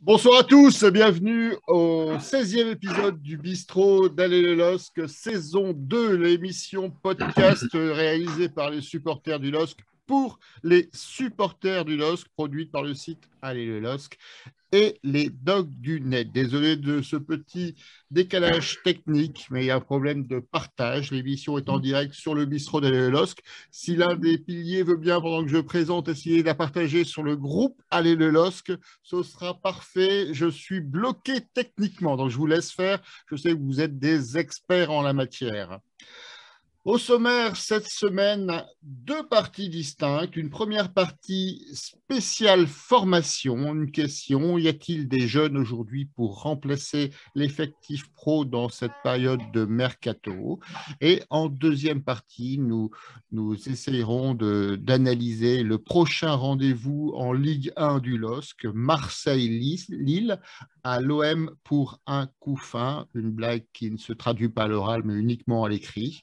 Bonsoir à tous, bienvenue au 16e épisode du Bistrot d'Allez le LOSC, saison 2, l'émission podcast réalisée par les supporters du LOSC pour les supporters du LOSC, produite par le site Allez le LOSC et les dogs du net. Désolé de ce petit décalage technique, mais il y a un problème de partage. L'émission est en direct sur le bistrot d'Allez le LOSC. Si l'un des piliers veut bien, pendant que je présente, essayer de la partager sur le groupe Allez le LOSC, ce sera parfait. Je suis bloqué techniquement, donc je vous laisse faire. Je sais que vous êtes des experts en la matière. Au sommaire, cette semaine, deux parties distinctes. Une première partie spéciale formation, une question, y a-t-il des jeunes aujourd'hui pour remplacer l'effectif pro dans cette période de mercato? Et en deuxième partie, nous essayerons d'analyser le prochain rendez-vous en Ligue 1 du LOSC, Marseille-Lille, à l'OM pour un coup fin, une blague qui ne se traduit pas à l'oral mais uniquement à l'écrit.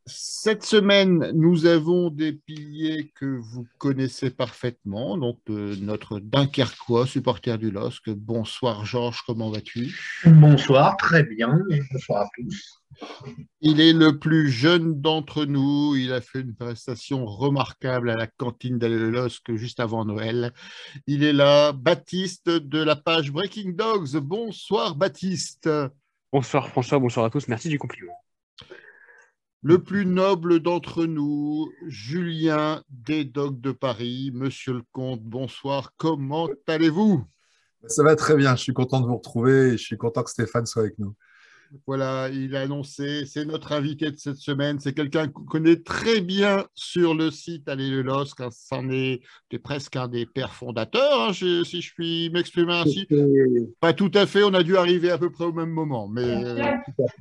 Cette semaine, nous avons des piliers que vous connaissez parfaitement. Donc, notre Dunkerquois, supporter du LOSC. Bonsoir Georges, comment vas-tu? Bonsoir, très bien, et bonsoir à tous. Il est le plus jeune d'entre nous. Il a fait une prestation remarquable à la cantine d'Allez le LOSC juste avant Noël. Il est là, Baptiste de la page Breaking Dogs. Bonsoir Baptiste. Bonsoir François, bonsoir à tous, merci du compliment. Le plus noble d'entre nous, Julien des Dogs de Paris. Monsieur le comte, bonsoir, comment allez-vous? Ça va très bien, je suis content de vous retrouver et je suis content que Stéphane soit avec nous. Voilà, il a annoncé, c'est notre invité de cette semaine. C'est quelqu'un qu'on connaît très bien sur le site Allez le LOSC. C'en est presque un des pères fondateurs, hein, si je puis m'exprimer ainsi. Pas tout à fait, on a dû arriver à peu près au même moment, mais...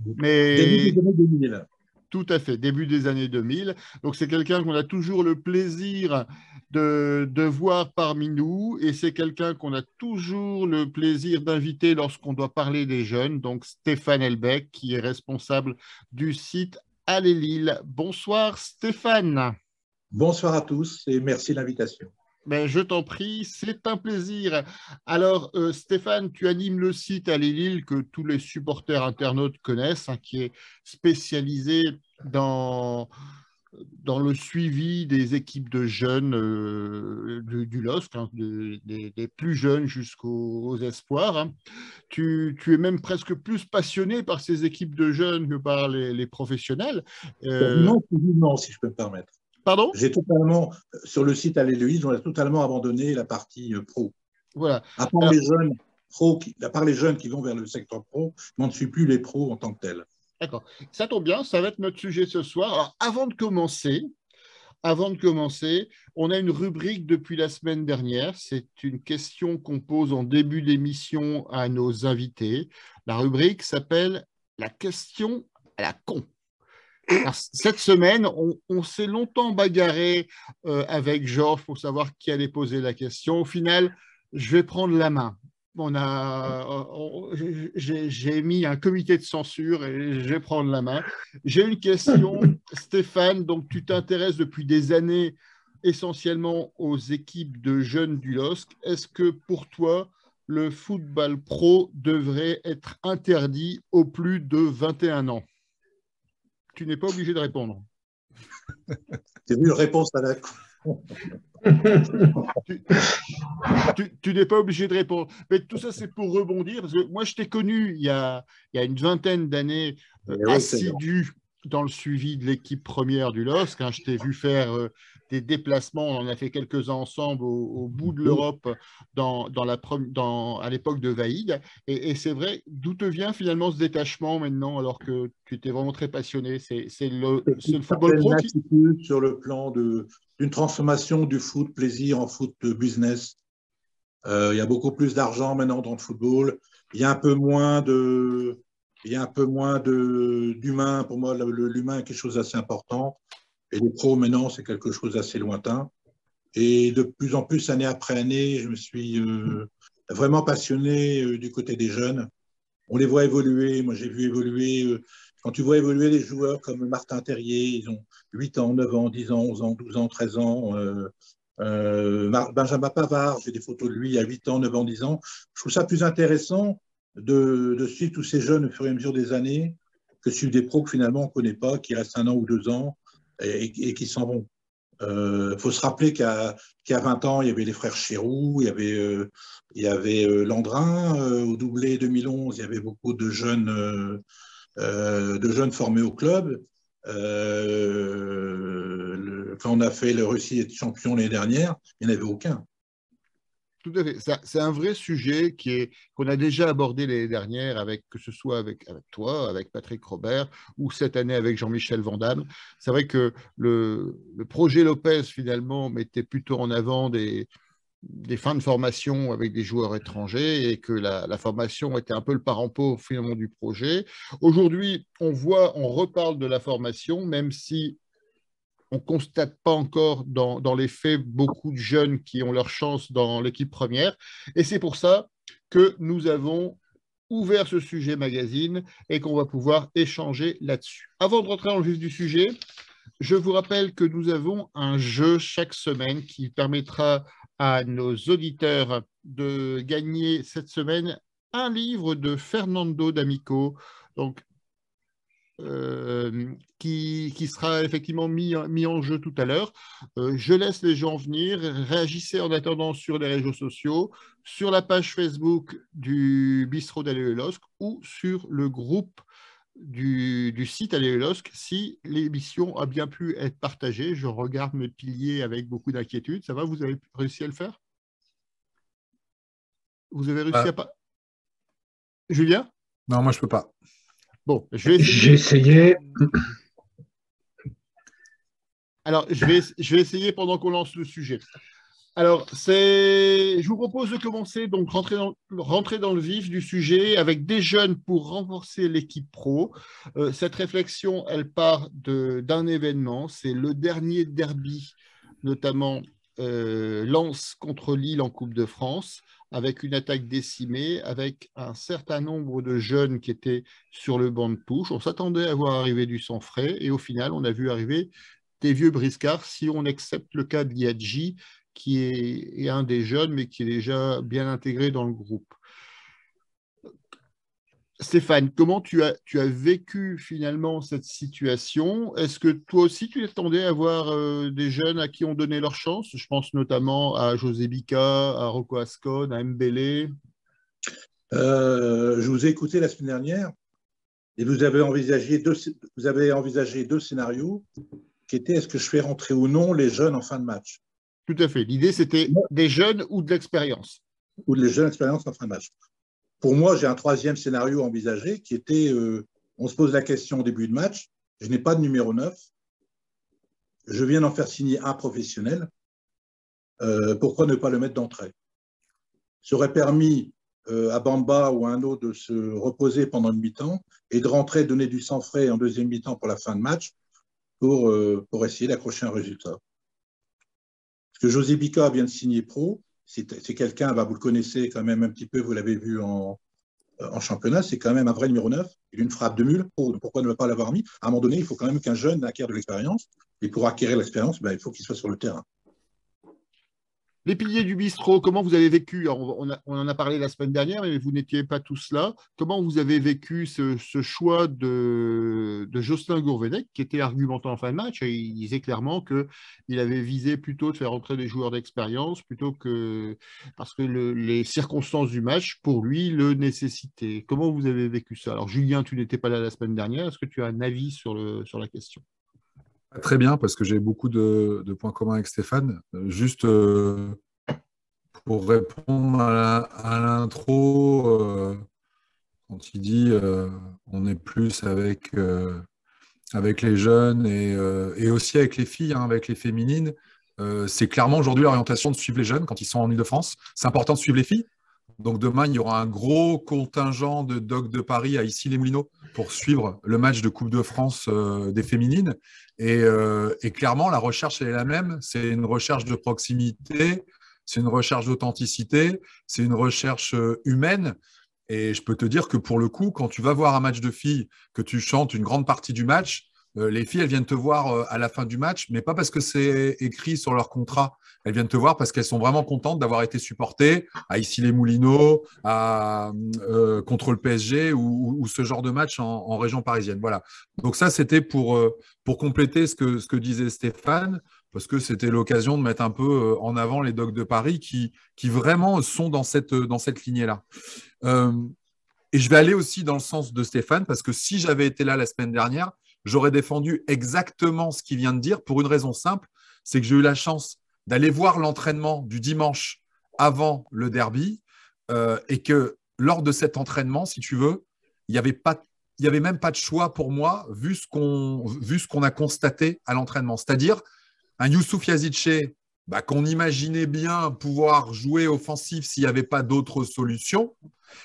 Début des années 2000. Tout à fait, début des années 2000. Donc, c'est quelqu'un qu'on a toujours le plaisir de voir parmi nous et c'est quelqu'un qu'on a toujours le plaisir d'inviter lorsqu'on doit parler des jeunes. Donc, Stéphane Elbecq, qui est responsable du site Allez Lille. Bonsoir Stéphane. Bonsoir à tous et merci de l'invitation. Ben, je t'en prie, c'est un plaisir. Alors, Stéphane, tu animes le site Allez Lille que tous les supporters internautes connaissent, hein, qui est spécialisé dans le suivi des équipes de jeunes du LOSC, hein, des plus jeunes jusqu'aux espoirs. Hein. Tu es même presque plus passionné par ces équipes de jeunes que par les professionnels. Non, si je peux me permettre. Pardon ? J'ai totalement, sur le site Alléluïse, on a totalement abandonné la partie pro. Voilà. À part les jeunes qui vont vers le secteur pro, on ne suit plus les pros en tant que tels. D'accord. Ça tombe bien, ça va être notre sujet ce soir. Alors, avant de commencer, on a une rubrique depuis la semaine dernière. C'est une question qu'on pose en début d'émission à nos invités. La rubrique s'appelle « La question à la con ». Alors, cette semaine, on s'est longtemps bagarré avec Georges pour savoir qui allait poser la question. Au final, je vais prendre la main. J'ai mis un comité de censure et je vais prendre la main. J'ai une question, Stéphane. Donc, tu t'intéresses depuis des années essentiellement aux équipes de jeunes du LOSC. Est-ce que pour toi, le football pro devrait être interdit aux plus de 21 ans? Tu n'es pas obligé de répondre. C'est une réponse à la con. Tu n'es pas obligé de répondre. Mais tout ça, c'est pour rebondir, parce que moi, je t'ai connu il y a une vingtaine d'années, assidu dans le suivi de l'équipe première du LOSC. Hein. Je t'ai vu faire des déplacements, on en a fait quelques-uns ensemble au bout de l'Europe à l'époque de Vaïd. Et c'est vrai, d'où te vient finalement ce détachement maintenant, alors que tu étais vraiment très passionné? C'est le football pro qui... Sur le plan d'une transformation du foot plaisir en foot business. Il y a beaucoup plus d'argent maintenant dans le football. Il y a un peu moins d'humain. Pour moi, l'humain est quelque chose d'assez important. Et les pros, maintenant, c'est quelque chose d'assez lointain. Et de plus en plus, année après année, je me suis vraiment passionné du côté des jeunes. On les voit évoluer. Moi, j'ai vu évoluer. Quand tu vois évoluer les joueurs comme Martin Terrier, ils ont 8 ans, 9 ans, 10 ans, 11 ans, 12 ans, 13 ans. Benjamin Pavard, j'ai des photos de lui à 8 ans, 9 ans, 10 ans. Je trouve ça plus intéressant de suivre tous ces jeunes au fur et à mesure des années que suivre des pros que finalement on ne connaît pas, qui restent 1 an ou 2 ans et qui s'en vont. Faut se rappeler qu'il y a 20 ans, il y avait les frères Chéroux, il y avait Landrin. Au doublé 2011, il y avait beaucoup de jeunes formés au club. Quand on a fait le Russie est champion l'année dernière, il n'y en avait aucun. Tout à fait. C'est un vrai sujet qu'on a déjà abordé l'année dernière, que ce soit avec toi, avec Patrick Robert, ou cette année avec Jean-Michel Vandamme. C'est vrai que le projet Lopez, finalement, mettait plutôt en avant des fins de formation avec des joueurs étrangers et que la formation était un peu le parent pauvre finalement du projet. Aujourd'hui, on reparle de la formation, même si on ne constate pas encore dans les faits beaucoup de jeunes qui ont leur chance dans l'équipe première. Et c'est pour ça que nous avons ouvert ce sujet magazine et qu'on va pouvoir échanger là-dessus. Avant de rentrer dans le vif du sujet, je vous rappelle que nous avons un jeu chaque semaine qui permettra à nos auditeurs de gagner cette semaine un livre de Fernando D'Amico, donc qui sera effectivement mis en jeu tout à l'heure. Je laisse les gens venir. Réagissez en attendant sur les réseaux sociaux, sur la page Facebook du Bistrot d'Allez le LOSC ou sur le groupe du site Allez le LOSC si l'émission a bien pu être partagée. Je regarde mes piliers avec beaucoup d'inquiétude. Ça va, vous avez réussi à le faire? Vous avez réussi à pas... Julien? Non, moi, je ne peux pas. Bon, je vais essayer. J'ai essayé. Alors, je vais essayer pendant qu'on lance le sujet. Alors, je vous propose de commencer, donc rentrer dans le vif du sujet avec des jeunes pour renforcer l'équipe pro. Cette réflexion, elle part d'un événement, c'est le dernier derby, notamment Lens contre Lille en Coupe de France, avec une attaque décimée, avec un certain nombre de jeunes qui étaient sur le banc de touche. On s'attendait à voir arriver du sang frais, et au final, on a vu arriver des vieux briscards, si on accepte le cas de Liadji, qui est un des jeunes, mais qui est déjà bien intégré dans le groupe. Stéphane, comment tu as vécu finalement cette situation? Est-ce que toi aussi, tu t'attendais à voir des jeunes à qui on donnait leur chance? Je pense notamment à José Bica, à Rocco Ascon, à Mbélé. Je vous ai écouté la semaine dernière et vous avez envisagé deux scénarios qui étaient est-ce que je fais rentrer ou non les jeunes en fin de match? Tout à fait. L'idée, c'était des jeunes ou de l'expérience. Ou les jeunes expériences en fin de match. Pour moi, j'ai un troisième scénario envisagé qui était on se pose la question au début de match, je n'ai pas de numéro 9, je viens d'en faire signer un professionnel, pourquoi ne pas le mettre d'entrée? Ça aurait permis à Bamba ou à un autre de se reposer pendant une mi-temps et de rentrer, donner du sang frais en deuxième mi-temps pour la fin de match pour essayer d'accrocher un résultat. Parce que José Bica vient de signer pro, c'est quelqu'un, vous le connaissez quand même un petit peu, vous l'avez vu en championnat, c'est quand même un vrai numéro 9, il a une frappe de mule, pourquoi ne pas l'avoir mis? À un moment donné, il faut quand même qu'un jeune acquiert de l'expérience, et pour acquérir l'expérience, il faut qu'il soit sur le terrain. Les piliers du bistrot, comment vous avez vécu? Alors, on en a parlé la semaine dernière, mais vous n'étiez pas tous là. Comment vous avez vécu ce choix de Jocelyn Gourvenec, qui était argumentant en fin de match? Il disait clairement qu'il avait visé plutôt de faire entrer des joueurs d'expérience, parce que les circonstances du match, pour lui, le nécessitaient. Comment vous avez vécu ça? Alors, Julien, tu n'étais pas là la semaine dernière. Est-ce que tu as un avis sur la question? Très bien, parce que j'ai beaucoup de points communs avec Stéphane. Juste pour répondre à l'intro, quand il dit on est plus avec les jeunes et aussi avec les filles, avec les féminines, c'est clairement aujourd'hui l'orientation de suivre les jeunes quand ils sont en Ile-de-France. C'est important de suivre les filles. Donc demain, il y aura un gros contingent de Dogs de Paris à Issy-les-Moulineaux pour suivre le match de Coupe de France des féminines. Et clairement, la recherche, elle est la même. C'est une recherche de proximité, c'est une recherche d'authenticité, c'est une recherche humaine. Et je peux te dire que pour le coup, quand tu vas voir un match de filles, que tu chantes une grande partie du match, les filles, elles viennent te voir à la fin du match, mais pas parce que c'est écrit sur leur contrat. Elles viennent te voir parce qu'elles sont vraiment contentes d'avoir été supportées à Issy-les-Moulineaux, contre le PSG ou ce genre de match en région parisienne. Voilà. Donc ça, c'était pour compléter ce que disait Stéphane, parce que c'était l'occasion de mettre un peu en avant les Dogs de Paris qui vraiment sont dans cette lignée-là. Et je vais aller aussi dans le sens de Stéphane, parce que si j'avais été là la semaine dernière, j'aurais défendu exactement ce qu'il vient de dire pour une raison simple, c'est que j'ai eu la chance d'aller voir l'entraînement du dimanche avant le derby et que lors de cet entraînement, si tu veux, il n'y avait même pas de choix pour moi vu ce qu'on a constaté à l'entraînement. C'est-à-dire un Youssouf Yazidche qu'on imaginait bien pouvoir jouer offensif s'il n'y avait pas d'autre solution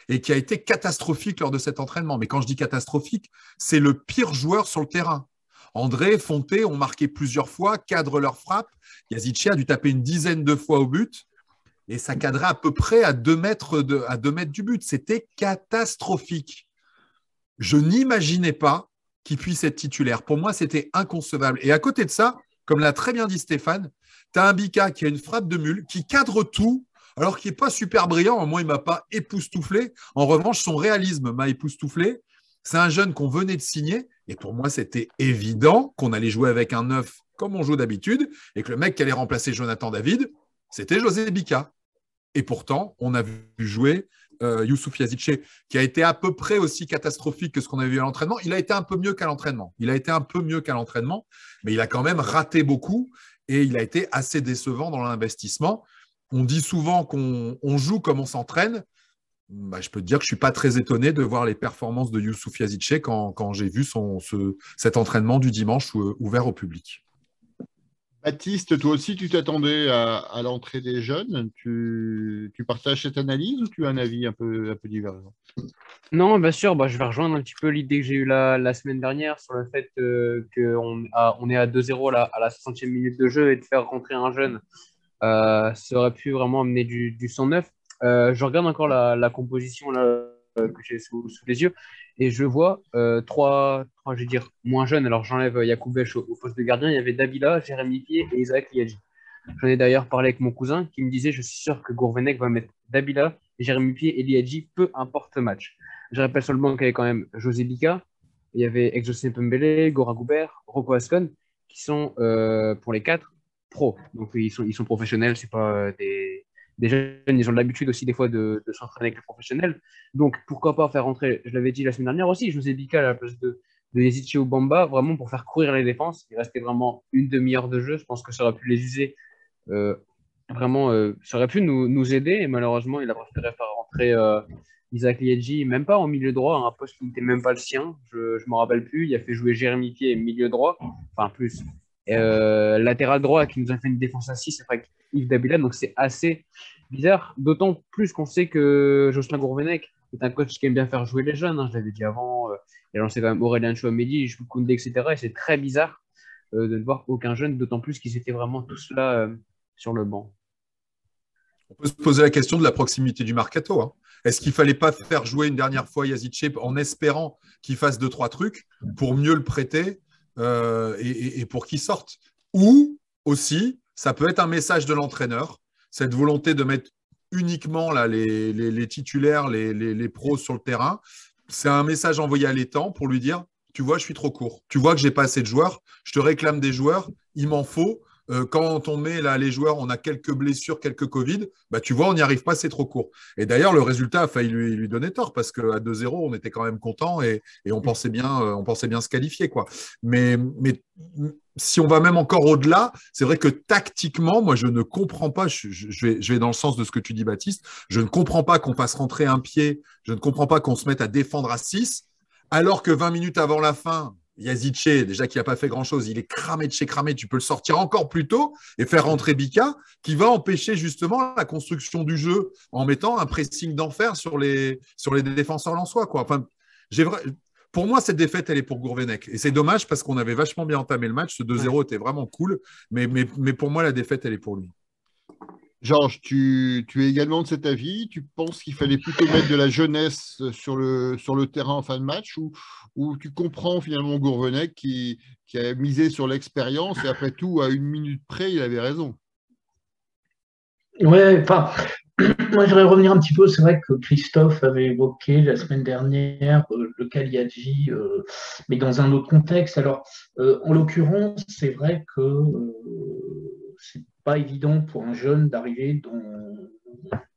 et qui a été catastrophique lors de cet entraînement. Mais quand je dis catastrophique, c'est le pire joueur sur le terrain. André, Fonté ont marqué plusieurs fois, cadrent leur frappe. Yazidche a dû taper une dizaine de fois au but et ça cadrait à peu près à 2 mètres du but. C'était catastrophique. Je n'imaginais pas qu'il puisse être titulaire. Pour moi, c'était inconcevable. Et à côté de ça, comme l'a très bien dit Stéphane, tu as un Bika qui a une frappe de mule, qui cadre tout, alors qu'il n'est pas super brillant. Moi, il ne m'a pas époustouflé. En revanche, son réalisme m'a époustouflé. C'est un jeune qu'on venait de signer. Et pour moi, c'était évident qu'on allait jouer avec un neuf comme on joue d'habitude et que le mec qui allait remplacer Jonathan David, c'était José Bika. Et pourtant, on a vu jouer Youssouf Yazidche, qui a été à peu près aussi catastrophique que ce qu'on a vu à l'entraînement. Il a été un peu mieux qu'à l'entraînement. Mais il a quand même raté beaucoup et il a été assez décevant dans l'investissement. On dit souvent qu'on joue comme on s'entraîne. Je peux te dire que je ne suis pas très étonné de voir les performances de Youssouf Yazidche quand j'ai vu cet entraînement du dimanche ouvert au public. Baptiste, toi aussi, tu t'attendais à l'entrée des jeunes. Tu partages cette analyse ou tu as un avis un peu divergent? Non, bien sûr, je vais rejoindre un petit peu l'idée que j'ai eue la semaine dernière sur le fait qu'on est à 2-0 à la 60e minute de jeu et de faire rentrer un jeune, ça aurait pu vraiment amener du sang neuf. Je regarde encore la composition là, que j'ai sous les yeux et je vois trois, je vais dire, moins jeunes. Alors j'enlève Yacoubèche au poste de gardien. Il y avait Dabila, Jérémy Pied et Isaac Liadji. J'en ai d'ailleurs parlé avec mon cousin qui me disait, je suis sûr que Gourvenec va mettre Dabila, Jérémy Pied et Liadji, peu importe le match. Je rappelle sur le banc qu'il y avait quand même José Bika, il y avait Exocé Pembele, Gora Goubert, Rocco Ascon, qui sont pour les 4 pros. Donc ils sont professionnels, c'est pas des jeunes, ils ont l'habitude aussi des fois de s'entraîner avec les professionnels. Donc pourquoi pas faire rentrer, je l'avais dit la semaine dernière aussi, José Bika à la place de Yazidche ou Bamba, vraiment pour faire courir les défenses. Il restait vraiment une demi-heure de jeu, je pense que ça aurait pu les user. Vraiment, ça aurait pu nous aider et malheureusement, il a préféré faire rentrer Isaac Liedji, même pas en milieu droit, un poste qui n'était même pas le sien. Je ne me rappelle plus. Il a fait jouer Jérémy Pied milieu droit, enfin plus. Latéral droit qui nous a fait une défense à 6 avec Yves Dabila, donc c'est assez bizarre. D'autant plus qu'on sait que Jocelyn Gourvenec est un coach qui aime bien faire jouer les jeunes. Je l'avais dit avant. Il a lancé quand même Aurélien Chouameni, Jules Koundé, etc. Et c'est très bizarre de ne voir aucun jeune, d'autant plus qu'ils étaient vraiment tous là sur le banc. On peut se poser la question de la proximité du mercato. Hein. Est-ce qu'il ne fallait pas faire jouer une dernière fois Yazidche en espérant qu'il fasse 2-3 trucs pour mieux le prêter et pour qu'il sorte? Ou aussi, ça peut être un message de l'entraîneur, cette volonté de mettre uniquement là, les titulaires, les pros sur le terrain. C'est un message envoyé à l'étang pour lui dire, tu vois, je suis trop court. Tu vois que je n'ai pas assez de joueurs. Je te réclame des joueurs. Il m'en faut. Quand on met là les joueurs, on a quelques blessures, quelques Covid, tu vois, on n'y arrive pas, c'est trop court. Et d'ailleurs, le résultat a failli lui donner tort parce qu'à 2-0, on était quand même content et on pensait bien se qualifier, quoi. Mais si on va même encore au-delà, c'est vrai que tactiquement, moi, je ne comprends pas, je vais dans le sens de ce que tu dis, Baptiste, je ne comprends pas qu'on fasse rentrer un pied, je ne comprends pas qu'on se mette à défendre à 6, alors que 20 minutes avant la fin, Yazidche, déjà qui n'a pas fait grand-chose, il est cramé de chez cramé, tu peux le sortir encore plus tôt et faire rentrer Bika, qui va empêcher justement la construction du jeu en mettant un pressing d'enfer sur les défenseurs lensois, quoi. Enfin, pour moi, cette défaite, elle est pour Gourvenec. Et c'est dommage parce qu'on avait vachement bien entamé le match. Ce 2-0 était vraiment cool. Mais pour moi, la défaite, elle est pour lui. Georges, tu es également de cet avis? Tu penses qu'il fallait plutôt mettre de la jeunesse sur le terrain en fin de match ou tu comprends finalement Gourvenec qui a misé sur l'expérience et après tout, à une minute près, il avait raison. Ouais, enfin, moi, je voudrais revenir un petit peu. C'est vrai que Christophe avait évoqué la semaine dernière le Cagliari, mais dans un autre contexte. Alors, en l'occurrence, c'est vrai que c'est pas évident pour un jeune d'arriver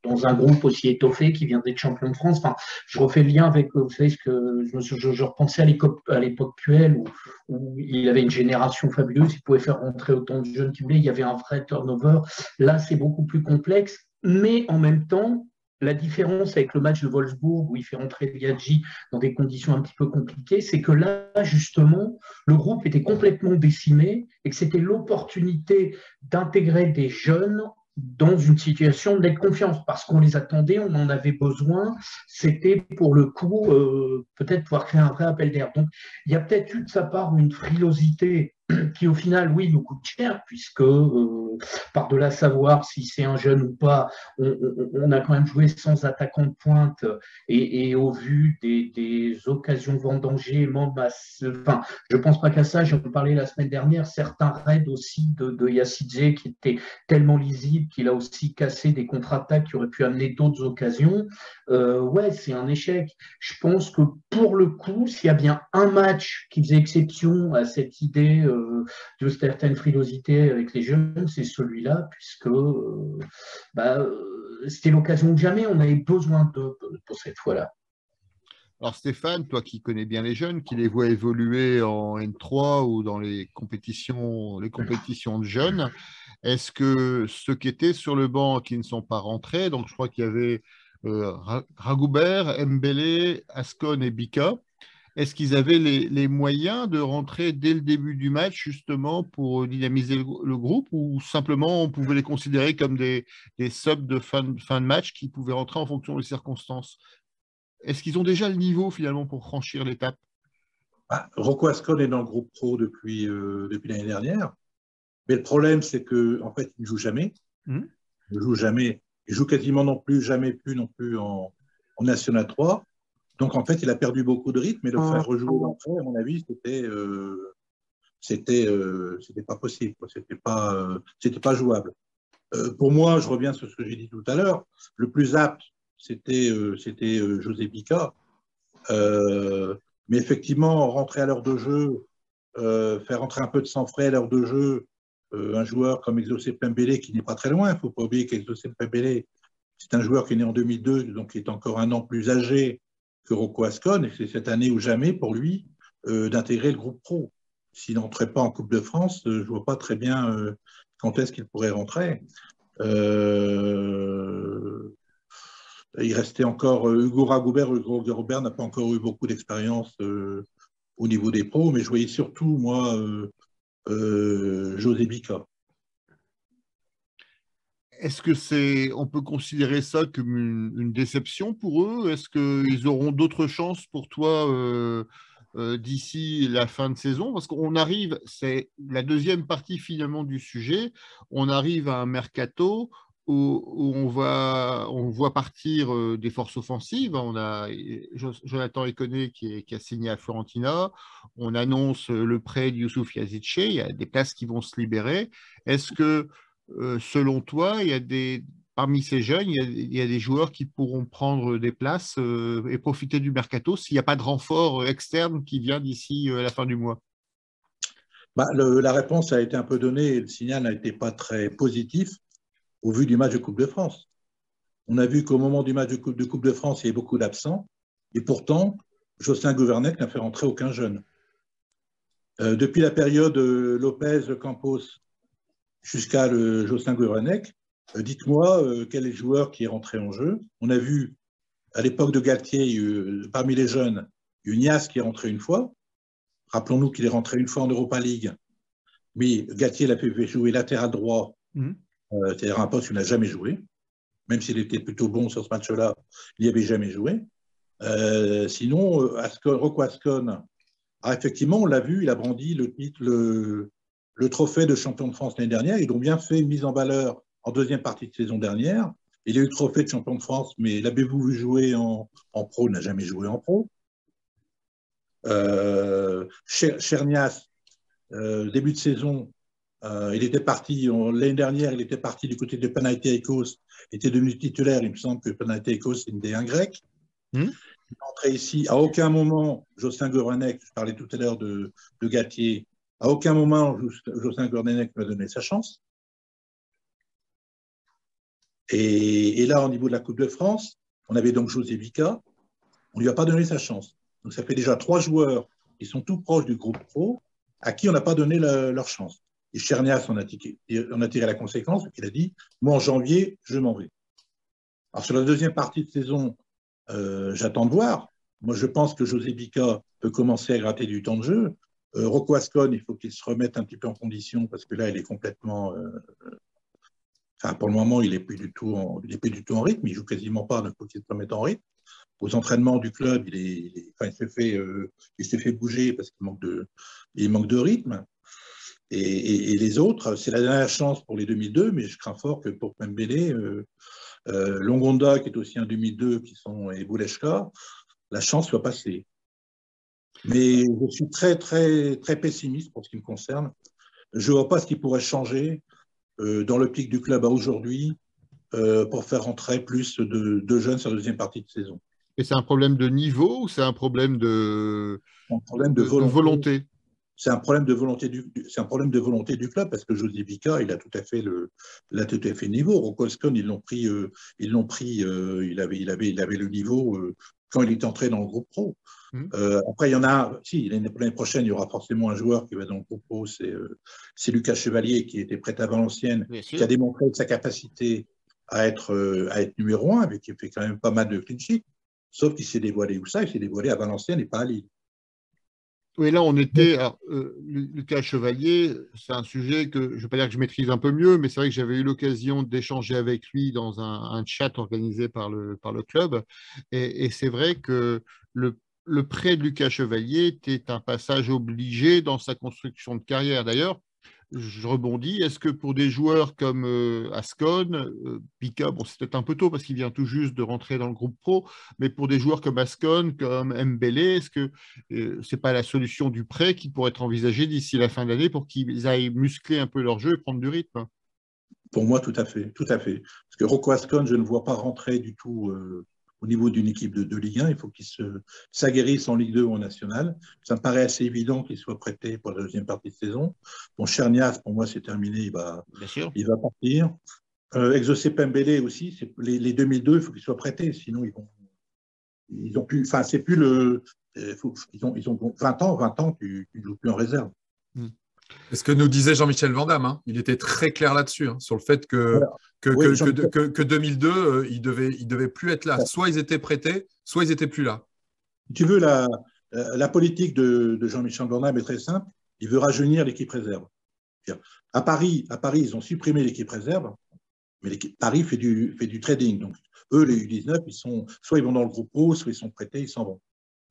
dans un groupe aussi étoffé qui vient d'être champion de France. Enfin, je refais le lien avec, vous savez, ce que je repensais à l'époque Puel où il avait une génération fabuleuse, il pouvait faire rentrer autant de jeunes qu'il voulait, il y avait un vrai turnover. Là, c'est beaucoup plus complexe, mais en même temps, la différence avec le match de Wolfsburg où il fait rentrer Biaggi dans des conditions un petit peu compliquées, c'est que là, justement, le groupe était complètement décimé et que c'était l'opportunité d'intégrer des jeunes dans une situation de confiance parce qu'on les attendait, on en avait besoin. C'était pour le coup peut-être pouvoir créer un vrai appel d'air. Donc il y a peut-être eu de sa part une frilosité qui au final, oui, nous coûte cher, puisque par-delà savoir si c'est un jeune ou pas, on a quand même joué sans attaquant de pointe et au vu des occasions vendangées, enfin, je ne pense pas qu'à ça, j'en parlais la semaine dernière, certains raids aussi de Yacidze qui étaient tellement lisibles qu'il a aussi cassé des contre-attaques qui auraient pu amener d'autres occasions. Ouais, c'est un échec. Je pense que pour le coup, s'il y a bien un match qui faisait exception à cette idée de certaine frilosité avec les jeunes, c'est celui-là, puisque c'était l'occasion que jamais on avait besoin d'eux pour cette fois-là. Alors Stéphane, toi qui connais bien les jeunes, qui les vois évoluer en N3 ou dans les compétitions de jeunes, est-ce que ceux qui étaient sur le banc qui ne sont pas rentrés, donc je crois qu'il y avait Ragoubert, Mbélé, Ascon et Bika, est-ce qu'ils avaient les moyens de rentrer dès le début du match justement pour dynamiser le groupe ou simplement on pouvait les considérer comme des subs de fin de match qui pouvaient rentrer en fonction des circonstances? Est-ce qu'ils ont déjà le niveau finalement pour franchir l'étape? Rocco Ascon est dans le groupe pro depuis l'année dernière. Mais le problème, c'est qu'en fait, il ne joue jamais. Il ne joue jamais. Il joue quasiment jamais plus non plus en National 3. Donc, en fait, il a perdu beaucoup de rythme. Et le faire rejouer l'entrée, à mon avis, c'était pas possible. C'était pas jouable. Pour moi, je reviens sur ce que j'ai dit tout à l'heure. Le plus apte, c'était José Bica. Mais effectivement, rentrer à l'heure de jeu, faire rentrer un peu de sang frais à l'heure de jeu, un joueur comme Exaucé Pembele qui n'est pas très loin, il ne faut pas oublier qu'Exaucé Pembele, c'est un joueur qui est né en 2002, donc qui est encore un an plus âgé que Rocco Ascon, et c'est cette année ou jamais pour lui d'intégrer le groupe pro. S'il n'entrait pas en Coupe de France, je ne vois pas très bien quand est-ce qu'il pourrait rentrer. Il restait encore Hugo Ragoubert. Hugo Ragoubert n'a pas encore eu beaucoup d'expérience au niveau des pros, mais je voyais surtout, moi, José Bica. Est-ce que on peut considérer ça comme une déception pour eux? Est-ce qu'ils auront d'autres chances pour toi d'ici la fin de saison? Parce qu'on arrive, c'est la deuxième partie finalement du sujet, on arrive à un mercato où on voit partir des forces offensives. On a Jonathan Ekoné qui a signé à Fiorentina. On annonce le prêt de Youssouf Yazidche. Il y a des places qui vont se libérer. Est-ce que selon toi, parmi ces jeunes, il y a des joueurs qui pourront prendre des places et profiter du mercato s'il n'y a pas de renfort externe qui vient d'ici la fin du mois? La réponse a été un peu donnée et le signal n'a été pas très positif au vu du match de Coupe de France. On a vu qu'au moment du match de Coupe de France, il y avait beaucoup d'absents et pourtant, Jocelyn Gouvernec n'a fait rentrer aucun jeune. Depuis la période Lopez-Campos jusqu'à Jocelyn Gouvernec, dites-moi quel est le joueur qui est rentré en jeu. On a vu, à l'époque de Galtier, parmi les jeunes, Nias qui est rentré une fois. Rappelons-nous qu'il est rentré une fois en Europa League, mais Galtier l'a fait jouer latéral droit, c'est-à-dire un poste qu'il n'a jamais joué. Même s'il était plutôt bon sur ce match-là, il n'y avait jamais joué. Sinon, Rocco Ascon, effectivement, on l'a vu, il a brandi le trophée de champion de France l'année dernière. Ils ont bien fait une mise en valeur en deuxième partie de saison dernière. Il a eu le trophée de champion de France, mais l'avez-vous vu jouer en pro? Il n'a jamais joué en pro. Chernias, début de saison, il était parti, l'année dernière, il était parti du côté de Panathinaikos, il était devenu titulaire. Il me semble que Panathinaikos, c'est une D1 grec. Il est entré ici. À aucun moment, Jocelyn Gourvenec, je parlais tout à l'heure de Gatier, à aucun moment, Jocelyn Gourvenec m'a donné sa chance. Et là, au niveau de la Coupe de France, on avait donc José Vika, on ne lui a pas donné sa chance. Donc ça fait déjà 3 joueurs qui sont tout proches du groupe pro, à qui on n'a pas donné leur chance. Et Chernias, on a tiré la conséquence, il a dit, moi en janvier, je m'en vais. Alors sur la deuxième partie de saison, j'attends de voir. Moi je pense que José Vika peut commencer à gratter du temps de jeu. Rocco Ascone, il faut qu'il se remette un petit peu en condition, parce que là, il est complètement... Enfin, pour le moment, il n'est plus du tout en rythme, il ne joue quasiment pas, donc il faut qu'il se remette en rythme. Aux entraînements du club, il s'est fait bouger parce qu'il manque de rythme. Et les autres, c'est la dernière chance pour les 2002, mais je crains fort que pour Pembele, Longonda, qui est aussi un 2002, et Bouleshka, la chance soit passée. Mais je suis très, très, très pessimiste pour ce qui me concerne. Je ne vois pas ce qui pourrait changer dans l'optique du club à aujourd'hui pour faire rentrer plus de jeunes sur la deuxième partie de saison. Et c'est un problème de niveau ou c'est un problème de volonté? C'est un problème de volonté du club, parce que José Vika, il a tout à fait le niveau. Rocco Ascone, il avait le niveau quand il est entré dans le groupe pro. Après, il y en a, l'année prochaine, il y aura forcément un joueur qui va dans le groupe pro, c'est Lucas Chevalier, qui était prêt à Valenciennes, qui a démontré sa capacité à être numéro 1, mais qui fait quand même pas mal de clean sheet, sauf qu'il s'est dévoilé où ça? Il s'est dévoilé à Valenciennes et pas à Lille. Oui, là, on était. Alors, Lucas Chevalier, c'est un sujet que je ne vais pas dire que je maîtrise un peu mieux, mais c'est vrai que j'avais eu l'occasion d'échanger avec lui dans un chat organisé par le club. Et c'est vrai que le prêt de Lucas Chevalier était un passage obligé dans sa construction de carrière. D'ailleurs, je rebondis. Est-ce que pour des joueurs comme Ascone, Pika, bon, c'est peut-être un peu tôt parce qu'il vient tout juste de rentrer dans le groupe pro, mais pour des joueurs comme Ascone, comme Mbele, est-ce que ce n'est pas la solution du prêt qui pourrait être envisagée d'ici la fin d'année pour qu'ils aillent muscler un peu leur jeu et prendre du rythme? Pour moi, tout à fait, tout à fait. Parce que Rocco Ascone, je ne vois pas rentrer du tout au niveau d'une équipe de Ligue 1. Il faut qu'il s'aguerrisse en Ligue 2 ou en National. Ça me paraît assez évident qu'il soit prêté pour la deuxième partie de saison. Bon, Chernias, pour moi, c'est terminé. Il va partir. Exaucé Pembele aussi. Les 2002, il faut qu'ils soient prêtés. Sinon, ils ont plus. Enfin, c'est plus le. Ils ont 20 ans, tu ne joues plus en réserve. C'est ce que nous disait Jean-Michel Vandam. Hein. Il était très clair là-dessus, sur le fait que 2002, il devait plus être là. Soit ils étaient prêtés, soit ils n'étaient plus là. Si tu veux, la politique de Jean-Michel Vandam est très simple. Il veut rajeunir l'équipe réserve. À Paris, ils ont supprimé l'équipe réserve, mais Paris fait du trading. Donc, eux, les U19, soit ils vont dans le groupe pro, soit ils sont prêtés, ils s'en vont.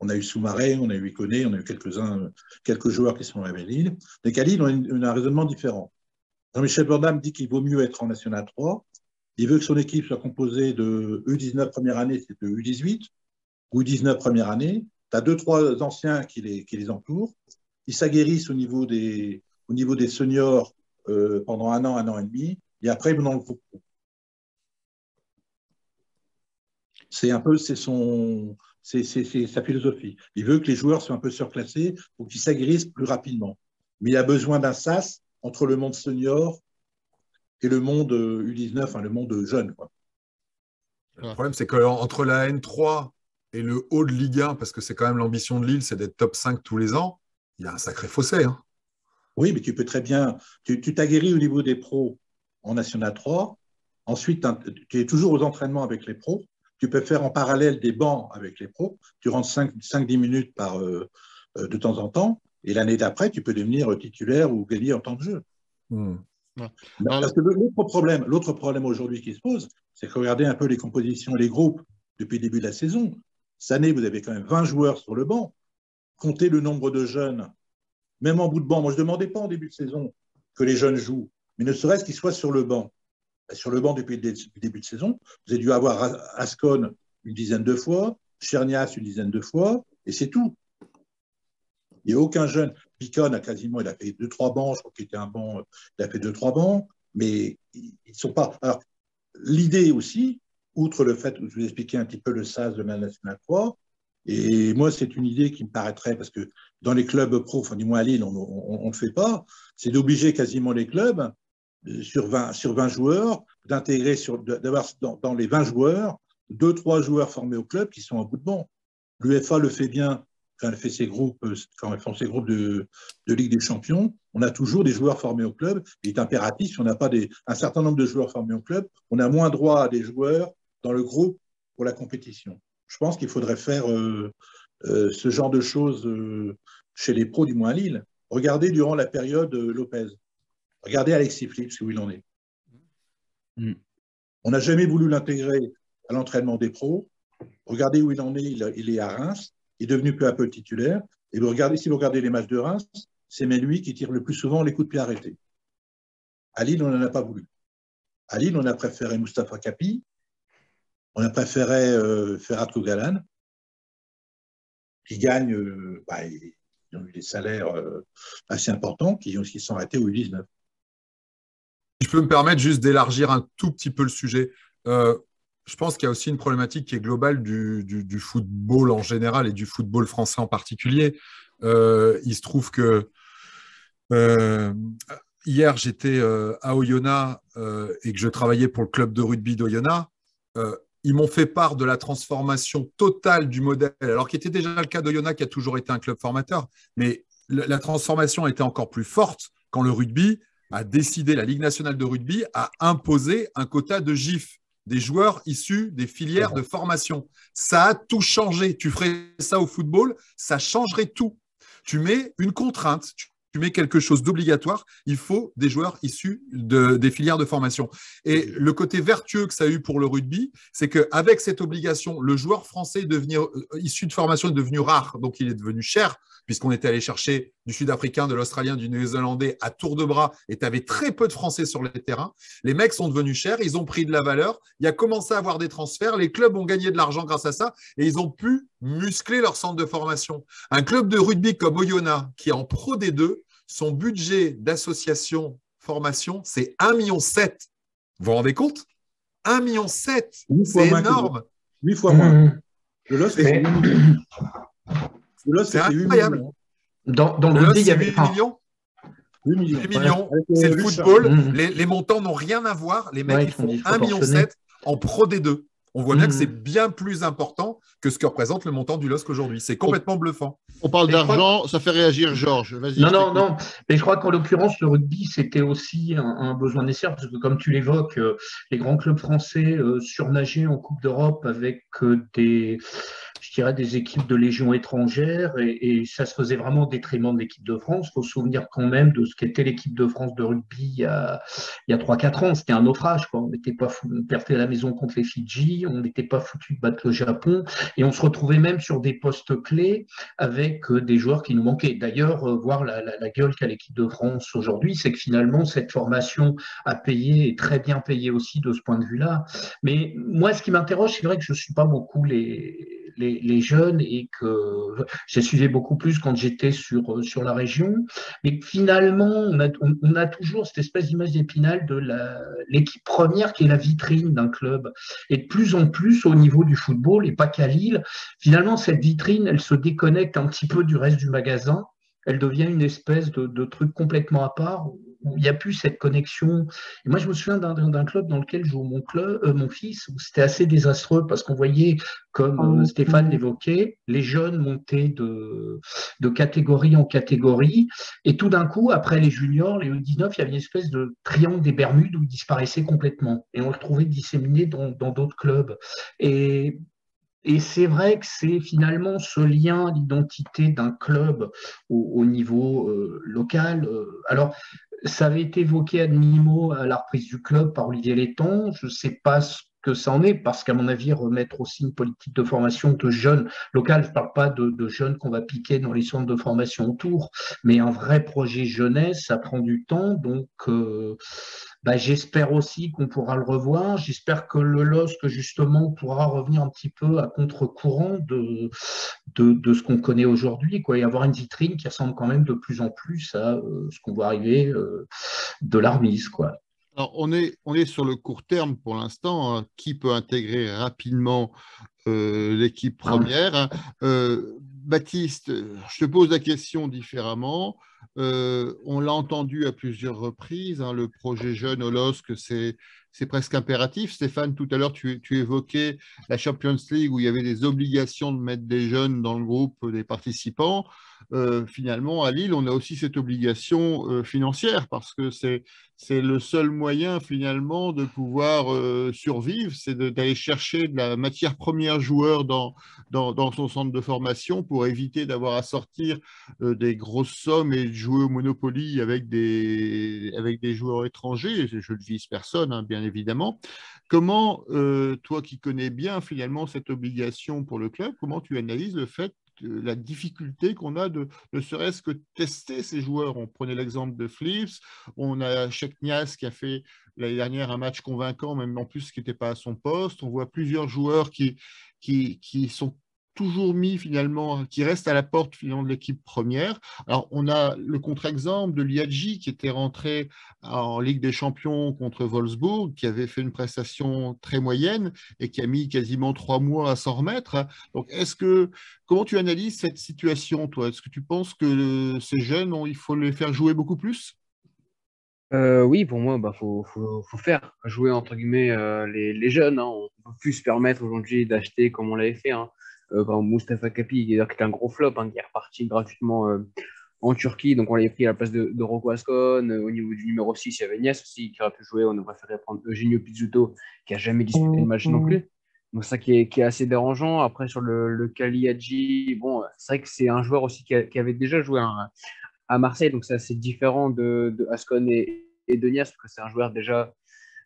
On a eu Soumaré, on a eu Iconé, on a eu quelques joueurs qui sont arrivés à Lille. Les Lille ont un raisonnement différent. Jean-Michel Vandam dit qu'il vaut mieux être en National 3. Il veut que son équipe soit composée de U19 première année, c'est de U18, ou U19 première année. Tu as 2-3 anciens qui les entourent. Ils s'aguerrissent au niveau des seniors pendant un an et demi, et après ils vont dans le groupe pro. C'est sa philosophie. Il veut que les joueurs soient un peu surclassés pour qu'ils s'aguerrissent plus rapidement. Mais il a besoin d'un sas entre le monde senior et le monde U19, le monde jeune. Quoi. Le problème, c'est qu'entre la N3 et le haut de Ligue 1, parce que c'est quand même l'ambition de Lille, c'est d'être top 5 tous les ans, il y a un sacré fossé. Hein. Oui, mais tu peux très bien... Tu t'aguerris au niveau des pros en National 3. Ensuite, tu es toujours aux entraînements avec les pros. Tu peux faire en parallèle des bancs avec les pros. Tu rentres 5-10 minutes de temps en temps. Et l'année d'après, tu peux devenir titulaire ou gagner en temps de jeu. Parce que l'autre problème aujourd'hui qui se pose, c'est que regardez un peu les compositions et les groupes depuis le début de la saison. Cette année, vous avez quand même 20 joueurs sur le banc. Comptez le nombre de jeunes, même en bout de banc. Moi, je ne demandais pas en début de saison que les jeunes jouent, mais ne serait-ce qu'ils soient sur le banc. sur le banc depuis le début de saison. Vous avez dû avoir Ascon une dizaine de fois, Chernias une dizaine de fois, et c'est tout. Il n'y a aucun jeune. Picon il a fait 2-3 bancs, je crois qu'il était un banc, il a fait 2-3 bancs, mais ils ne sont pas. Alors, l'idée aussi, outre le fait que je vous ai expliqué un petit peu le SAS de la Nationale 3, et moi, c'est une idée qui me paraîtrait, parce que dans les clubs pro, enfin, du moins à Lille, on ne le fait pas, c'est d'obliger quasiment les clubs, sur 20 joueurs, d'avoir dans les 20 joueurs, 2-3 joueurs formés au club qui sont en bout de banc. L'UEFA le fait bien quand elle fait ses groupes, quand elles font ses groupes de Ligue des Champions. On a toujours des joueurs formés au club. Il est impératif, si on n'a pas un certain nombre de joueurs formés au club, on a moins droit à des joueurs dans le groupe pour la compétition. Je pense qu'il faudrait faire ce genre de choses chez les pros, du moins à Lille. Regardez durant la période Lopez. Regardez Alexis Flips, où il en est. On n'a jamais voulu l'intégrer à l'entraînement des pros. Regardez où il en est. Il est à Reims. Il est devenu peu à peu titulaire. Et si vous regardez les matchs de Reims, c'est même lui qui tire le plus souvent les coups de pied arrêtés. À Lille, on n'en a pas voulu. À Lille, on a préféré Moustapha Kapi. On a préféré Ferhat Kougalan, qui gagne, ils ont eu des salaires assez importants, qui sont arrêtés au U19. Je peux me permettre juste d'élargir un tout petit peu le sujet. Je pense qu'il y a aussi une problématique qui est globale du football en général et du football français en particulier. Il se trouve que hier, j'étais à Oyonnax et que je travaillais pour le club de rugby d'Oyonnax. Ils m'ont fait part de la transformation totale du modèle, alors qu'il était déjà le cas d'Oyonnax, qui a toujours été un club formateur, mais la transformation était encore plus forte quand le rugby a décidé, la Ligue nationale de rugby a imposé un quota de GIF, des joueurs issus des filières de formation. Ça a tout changé. Tu ferais ça au football, ça changerait tout. Tu mets une contrainte, tu mets quelque chose d'obligatoire, il faut des joueurs issus des filières de formation. Et le côté vertueux que ça a eu pour le rugby, c'est qu'avec cette obligation, le joueur français issu de formation est devenu rare, donc il est devenu cher, puisqu'on était allé chercher du Sud-Africain, de l'Australien, du Néo-Zélandais à tour de bras, et tu avais très peu de Français sur les terrains. Les mecs sont devenus chers, ils ont pris de la valeur, il a commencé à avoir des transferts, les clubs ont gagné de l'argent grâce à ça, et ils ont pu muscler leur centre de formation. Un club de rugby comme Oyonnax, qui est en Pro D2, son budget d'association formation, c'est 1,7 million. Vous vous rendez compte? 1,7 million, c'est énorme. 8 fois moins. Le LOSC, c'est 8 millions. C'est incroyable. Dans le rugby, il y avait 8 millions. 8 millions. 8 millions, c'est le football. Les montants n'ont rien à voir. Les mecs, ils font 1,7 million en Pro D2. On voit bien que c'est bien plus important que ce que représente le montant du LOSC aujourd'hui. C'est complètement bluffant. On parle d'argent, ça fait réagir Georges. Vas-y. Non. Mais je crois qu'en l'occurrence, le rugby, c'était aussi un besoin nécessaire, parce que comme tu l'évoques, les grands clubs français surnageaient en Coupe d'Europe avec des équipes de légions étrangères, et ça se faisait vraiment au détriment de l'équipe de France. Il faut se souvenir quand même de ce qu'était l'équipe de France de rugby il y a 3-4 ans. C'était un naufrage, quoi. On n'était pas on perdait à la maison contre les Fidji, on n'était pas foutu de battre le Japon, et on se retrouvait même sur des postes clés avec des joueurs qui nous manquaient. D'ailleurs, voir la gueule qu'a l'équipe de France aujourd'hui, c'est que finalement, cette formation a payé, et très bien payé aussi de ce point de vue-là. Mais moi, ce qui m'interroge, c'est vrai que je ne suis pas beaucoup les jeunes, et que j'ai suivi beaucoup plus quand j'étais sur la région. Mais finalement, on a toujours cette espèce d'image d'Épinal de l'équipe première qui est la vitrine d'un club. Et de plus en plus au niveau du football, et pas qu'à Lille, finalement, cette vitrine, elle se déconnecte un petit peu du reste du magasin. Elle devient une espèce de truc complètement à part, où il n'y a plus cette connexion. Et moi, je me souviens d'un club dans lequel joue mon fils, où c'était assez désastreux, parce qu'on voyait, comme Stéphane l'évoquait, les jeunes montaient de catégorie en catégorie, et tout d'un coup, après les juniors, les U19, il y avait une espèce de triangle des Bermudes où ils disparaissaient complètement, et on le trouvait disséminé dans d'autres clubs. Et c'est vrai que c'est finalement ce lien à l'identité d'un club au niveau local. Alors, ça avait été évoqué à demi-mot à la reprise du club par Olivier Létang. Je ne sais pas ce que ça en est, parce qu'à mon avis, remettre aussi une politique de formation de jeunes locales, je ne parle pas de jeunes qu'on va piquer dans les centres de formation autour, mais un vrai projet jeunesse, ça prend du temps, donc j'espère aussi qu'on pourra le revoir, j'espère que le LOSC, justement, pourra revenir un petit peu à contre-courant de ce qu'on connaît aujourd'hui, quoi, et avoir une vitrine qui ressemble quand même de plus en plus à ce qu'on voit arriver de l'Armise, quoi. Alors, on est sur le court terme pour l'instant, hein. Qui peut intégrer rapidement l'équipe première, hein. Baptiste, je te pose la question différemment. On l'a entendu à plusieurs reprises, hein, le projet jeune au LOSC, c'est presque impératif. Stéphane, tout à l'heure, tu évoquais la Champions League où il y avait des obligations de mettre des jeunes dans le groupe des participants. Finalement, à Lille, on a aussi cette obligation financière parce que c'est le seul moyen finalement de pouvoir survivre, c'est d'aller chercher de la matière première joueur dans son centre de formation pour éviter d'avoir à sortir des grosses sommes et de jouer au Monopoly avec des joueurs étrangers. Je ne vise personne, hein, bien évidemment. Comment, toi qui connais bien finalement cette obligation pour le club, comment tu analyses le fait la difficulté qu'on a de ne serait-ce que tester ces joueurs? On prenait l'exemple de Flips, on a Cheknias qui a fait l'année dernière un match convaincant, même en plus qui n'était pas à son poste. On voit plusieurs joueurs qui sont toujours mis finalement, qui restent à la porte finalement de l'équipe première. Alors on a le contre-exemple de Liadji qui était rentré en Ligue des Champions contre Wolfsburg, qui avait fait une prestation très moyenne et qui a mis quasiment 3 mois à s'en remettre. Donc comment tu analyses cette situation, toi? Est-ce que tu penses que ces jeunes, il faut les faire jouer beaucoup plus? Oui, pour moi, faut faire jouer entre guillemets les jeunes, hein. On ne peut plus se permettre aujourd'hui d'acheter comme on l'avait fait, hein. Par exemple, Mustafa Kapi, qui est un gros flop, hein, qui est reparti gratuitement en Turquie. Donc, on l'avait pris à la place de Rocco Ascon. Au niveau du numéro 6, il y avait Nias aussi qui aurait pu jouer. On a préféré prendre Eugenio Pizzuto, qui n'a jamais disputé le match non plus. Donc, ça qui est assez dérangeant. Après, sur le Kali Hadji, bon, c'est vrai que c'est un joueur aussi qui avait déjà joué à Marseille. Donc, c'est assez différent de Ascon et de Nias, parce que c'est un joueur déjà,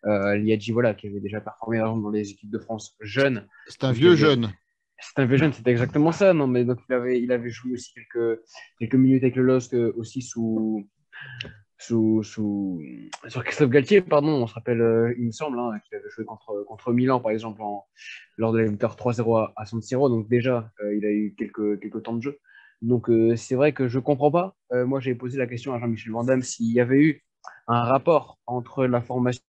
Liadji, voilà, qui avait déjà performé par exemple, dans les équipes de France jeunes. C'est un vieux jeune. C'est un vieux jeune, c'était exactement ça. Non, mais donc il avait joué aussi quelques minutes avec le LOSC aussi sur Christophe Galtier, pardon. On se rappelle, il me semble, hein, qu'il avait joué contre Milan, par exemple, lors de la victoire 3-0 à San Siro. Donc déjà, il a eu quelques temps de jeu. Donc c'est vrai que je ne comprends pas. Moi, j'ai posé la question à Jean-Michel Van Damme s'il y avait eu un rapport entre la formation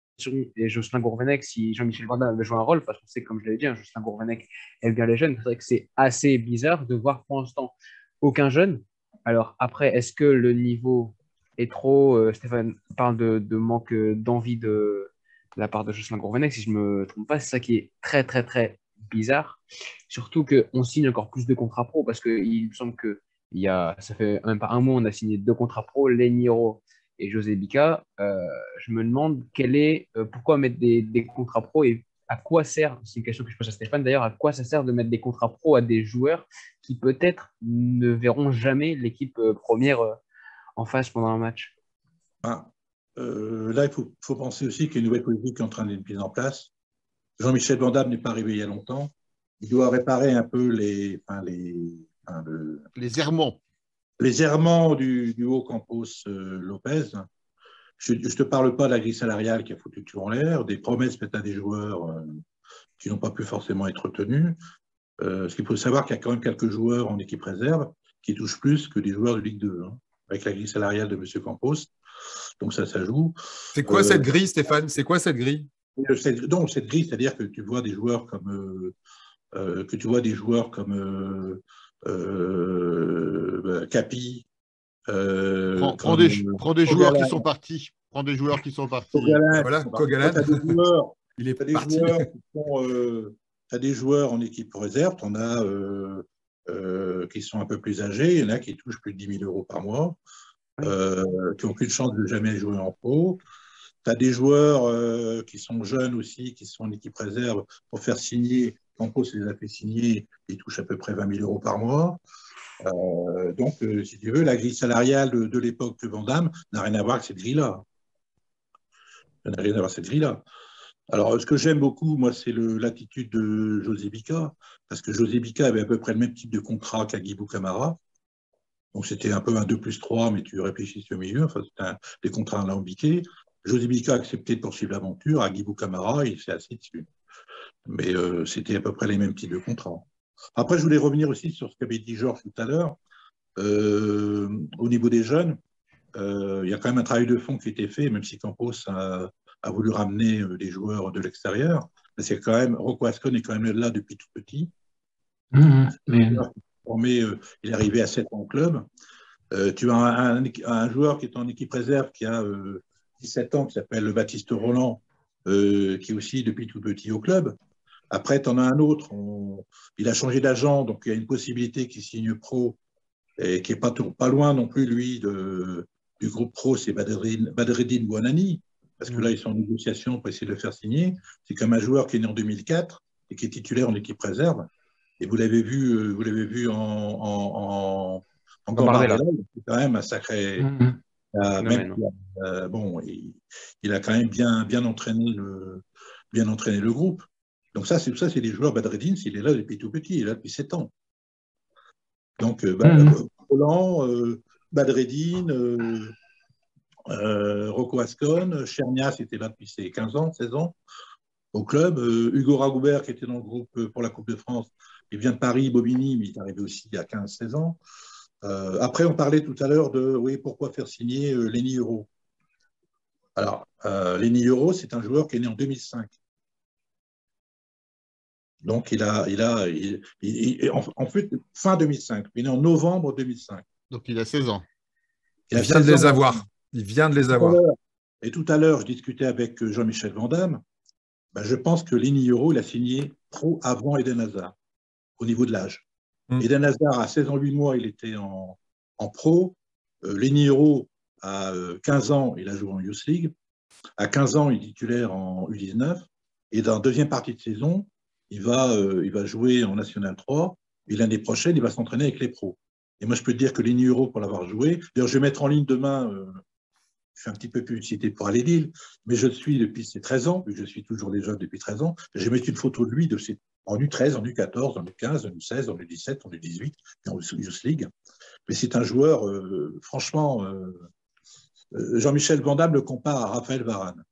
et Jocelyn Gourvenec, si Jean-Michel Van Damme avait joué un rôle, parce qu'on sait, comme je l'avais dit, hein, Jocelyn Gourvenec aime bien les jeunes. C'est vrai que c'est assez bizarre de voir pour l'instant aucun jeune. Alors après, est-ce que le niveau est trop Stéphane parle de manque d'envie de la part de Jocelyn Gourvenec, si je ne me trompe pas. C'est ça qui est très, très, très bizarre. Surtout qu'on signe encore plus de contrats pro, parce qu'il me semble que ça fait même pas un mois, on a signé 2 contrats pro, Leniro et José Bica. Je me demande pourquoi mettre des contrats pro et à quoi sert, c'est une question que je pose à Stéphane d'ailleurs, à quoi ça sert de mettre des contrats pro à des joueurs qui peut-être ne verront jamais l'équipe première en face pendant un match? Là, il faut penser aussi qu'il y a une nouvelle politique qui est en train d'être mise en place. Jean-Michel Van Damme n'est pas arrivé il y a longtemps. Il doit réparer un peu les errements. Les errements du haut Campos Lopez. Je ne te parle pas de la grille salariale qui a foutu tout en l'air, des promesses faites à des joueurs qui n'ont pas pu forcément être tenus. Ce qu'il faut savoir qu'il y a quand même quelques joueurs en équipe réserve qui touchent plus que des joueurs de Ligue 2, hein, avec la grille salariale de M. Campos. Donc ça joue. C'est quoi cette grille, Stéphane? C'est quoi cette grille? Cette grille, c'est-à-dire que tu vois des joueurs comme Capi. Prends des joueurs qui sont partis. Prends des joueurs qui sont partis. Kogalan. Il est parti. Tu as des joueurs en équipe réserve, tu en as qui sont un peu plus âgés, il y en a qui touchent plus de 10 000 euros par mois, qui n'ont aucune chance de jamais jouer en pro. Tu as des joueurs qui sont jeunes aussi, qui sont en équipe réserve pour faire signer. Campos les a fait signer, ils touchent à peu près 20 000 euros par mois. Donc, si tu veux, la grille salariale de l'époque de Van Damme n'a rien à voir avec cette grille-là. Ça n'a rien à voir avec cette grille-là. Alors, ce que j'aime beaucoup, moi, c'est l'attitude de José Bica, parce que José Bica avait à peu près le même type de contrat qu'Agibou Camara. Donc, c'était un peu un 2+3, mais tu réfléchissais au milieu. Enfin, c'était des contrats alambiqués. José Bica a accepté de poursuivre l'aventure. Agibou Camara, il s'est assis dessus. Mais c'était à peu près les mêmes types de contrats. Après, je voulais revenir aussi sur ce qu'avait dit Georges tout à l'heure. Au niveau des jeunes, il y a quand même un travail de fond qui a été fait, même si Campos a voulu ramener des joueurs de l'extérieur. C'est quand même, Rocco Ascon est quand même là depuis tout petit. Mais... Il est arrivé à 7 ans au club. Tu as un joueur qui est en équipe réserve qui a 17 ans, qui s'appelle Baptiste Roland, qui est aussi depuis tout petit au club. Après, tu en as un autre, il a changé d'agent, donc il y a une possibilité qu'il signe pro, et qui n'est pas loin non plus, lui, du groupe pro, c'est Badreddine Bouanani, parce que là, ils sont en négociation pour essayer de le faire signer. C'est comme un joueur qui est né en 2004 et qui est titulaire en équipe réserve. Et vous l'avez vu en Gambardella, c'est quand même un sacré. Bon, il a quand même bien entraîné le groupe. Donc c'est des joueurs. Badreddine, il est là depuis tout petit, il est là depuis 7 ans. Donc Roland, Badreddine, Rocco Ascon, Chernias était là depuis ses 15 ans, 16 ans au club. Hugo Ragoubert, qui était dans le groupe pour la Coupe de France, il vient de Paris, Bobigny, mais il est arrivé aussi il y a 15-16 ans. Après, on parlait tout à l'heure de pourquoi faire signer Lenny Euro. Alors, Lenny Euro, c'est un joueur qui est né en 2005. Donc, en fait, fin 2005. Il est né en novembre 2005. Donc, il a 16 ans. Il vient de les avoir. Il vient de les avoir. Et tout à l'heure, je discutais avec Jean-Michel Vandamme. Je pense que Lenny Euro, il a signé pro avant Eden Hazard, au niveau de l'âge. Eden Hazard, à 16 ans, 8 mois, il était en pro. Lenny Euro, à 15 ans, il a joué en Youth League. À 15 ans, il est titulaire en U19. Et dans la deuxième partie de saison, il va jouer en National 3. Et l'année prochaine, il va s'entraîner avec les pros. Et moi, je peux te dire que Lenny Euro, pour l'avoir joué, d'ailleurs, je vais mettre en ligne demain, je fais un petit peu publicité pour aller Lille, mais je le suis depuis ses 13 ans, je suis toujours déjà depuis 13 ans. Je vais mettre une photo de lui en U13, en U14, en U15, en U16, en U17, en U18, et en Youth League. Mais c'est un joueur, franchement, Jean-Michel Vandamme le compare à Raphaël Varane.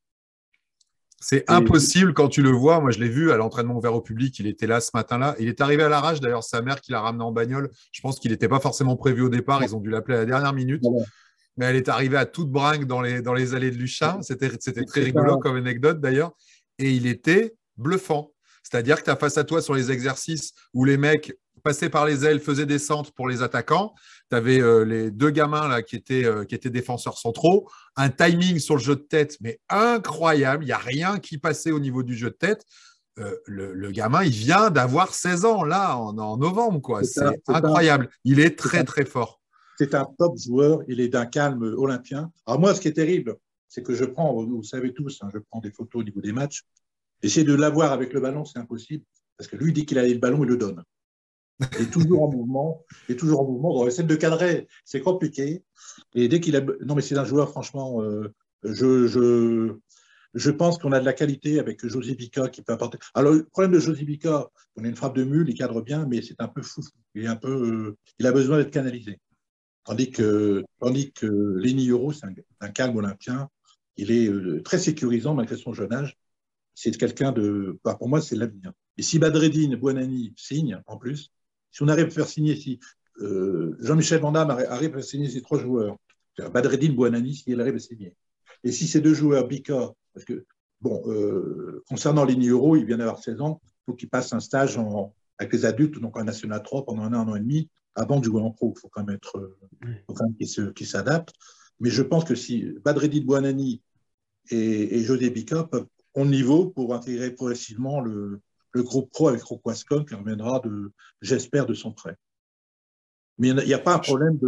C'est impossible quand tu le vois. Moi, je l'ai vu à l'entraînement ouvert au public. Il était là ce matin-là. Il est arrivé à l'arrache. D'ailleurs, sa mère qui l'a ramené en bagnole. Je pense qu'il n'était pas forcément prévu au départ. Ils ont dû l'appeler à la dernière minute. Ouais. Mais elle est arrivée à toute bringue dans les allées de Luchin. C'était très rigolo comme anecdote d'ailleurs. Et il était bluffant. C'est-à-dire que tu as face à toi sur les exercices où les mecs passaient par les ailes, faisaient des centres pour les attaquants. Tu avais les deux gamins là, qui étaient défenseurs centraux. Un timing sur le jeu de tête, mais incroyable. Il n'y a rien qui passait au niveau du jeu de tête. Le gamin, il vient d'avoir 16 ans là, en novembre. Quoi. C'est incroyable. Il est très, très fort. C'est un top joueur. Il est d'un calme olympien. Alors moi, ce qui est terrible, c'est que je prends, vous savez tous, je prends des photos au niveau des matchs. Essayer de l'avoir avec le ballon, c'est impossible. Parce que lui, dès qu'il a le ballon, il le donne. Et toujours en mouvement. Dans les scènes de cadrer, c'est compliqué. Et dès qu'il a. Non, mais c'est un joueur, franchement, je pense qu'on a de la qualité avec José Bica qui peut apporter. Alors, le problème de José Bica, on a une frappe de mule, il cadre bien, mais c'est un peu fou. Il a besoin d'être canalisé. Tandis que Lenny Euro, c'est un calme olympien. Il est très sécurisant malgré son jeune âge. C'est quelqu'un de. Pour moi, c'est l'avenir. Et si Badreddine Bouanani signe, en plus, si on arrive à faire signer, si Jean-Michel Vandamme arrive à signer ces 3 joueurs, Badreddine Bouanani, s'il arrive à signer. Et si ces 2 joueurs, Bica, parce que, concernant Lenny Euro, il vient d'avoir 16 ans, il faut qu'il passe un stage avec les adultes, donc en National 3 pendant un an et demi, avant de jouer en pro. Il faut quand même qu'il s'adapte. Mais je pense que si Badreddine Bouanani et José Bica peuvent au niveau pour intégrer progressivement le groupe pro avec Rocco Ascon qui reviendra, j'espère, de son prêt. Mais il n'y a pas un problème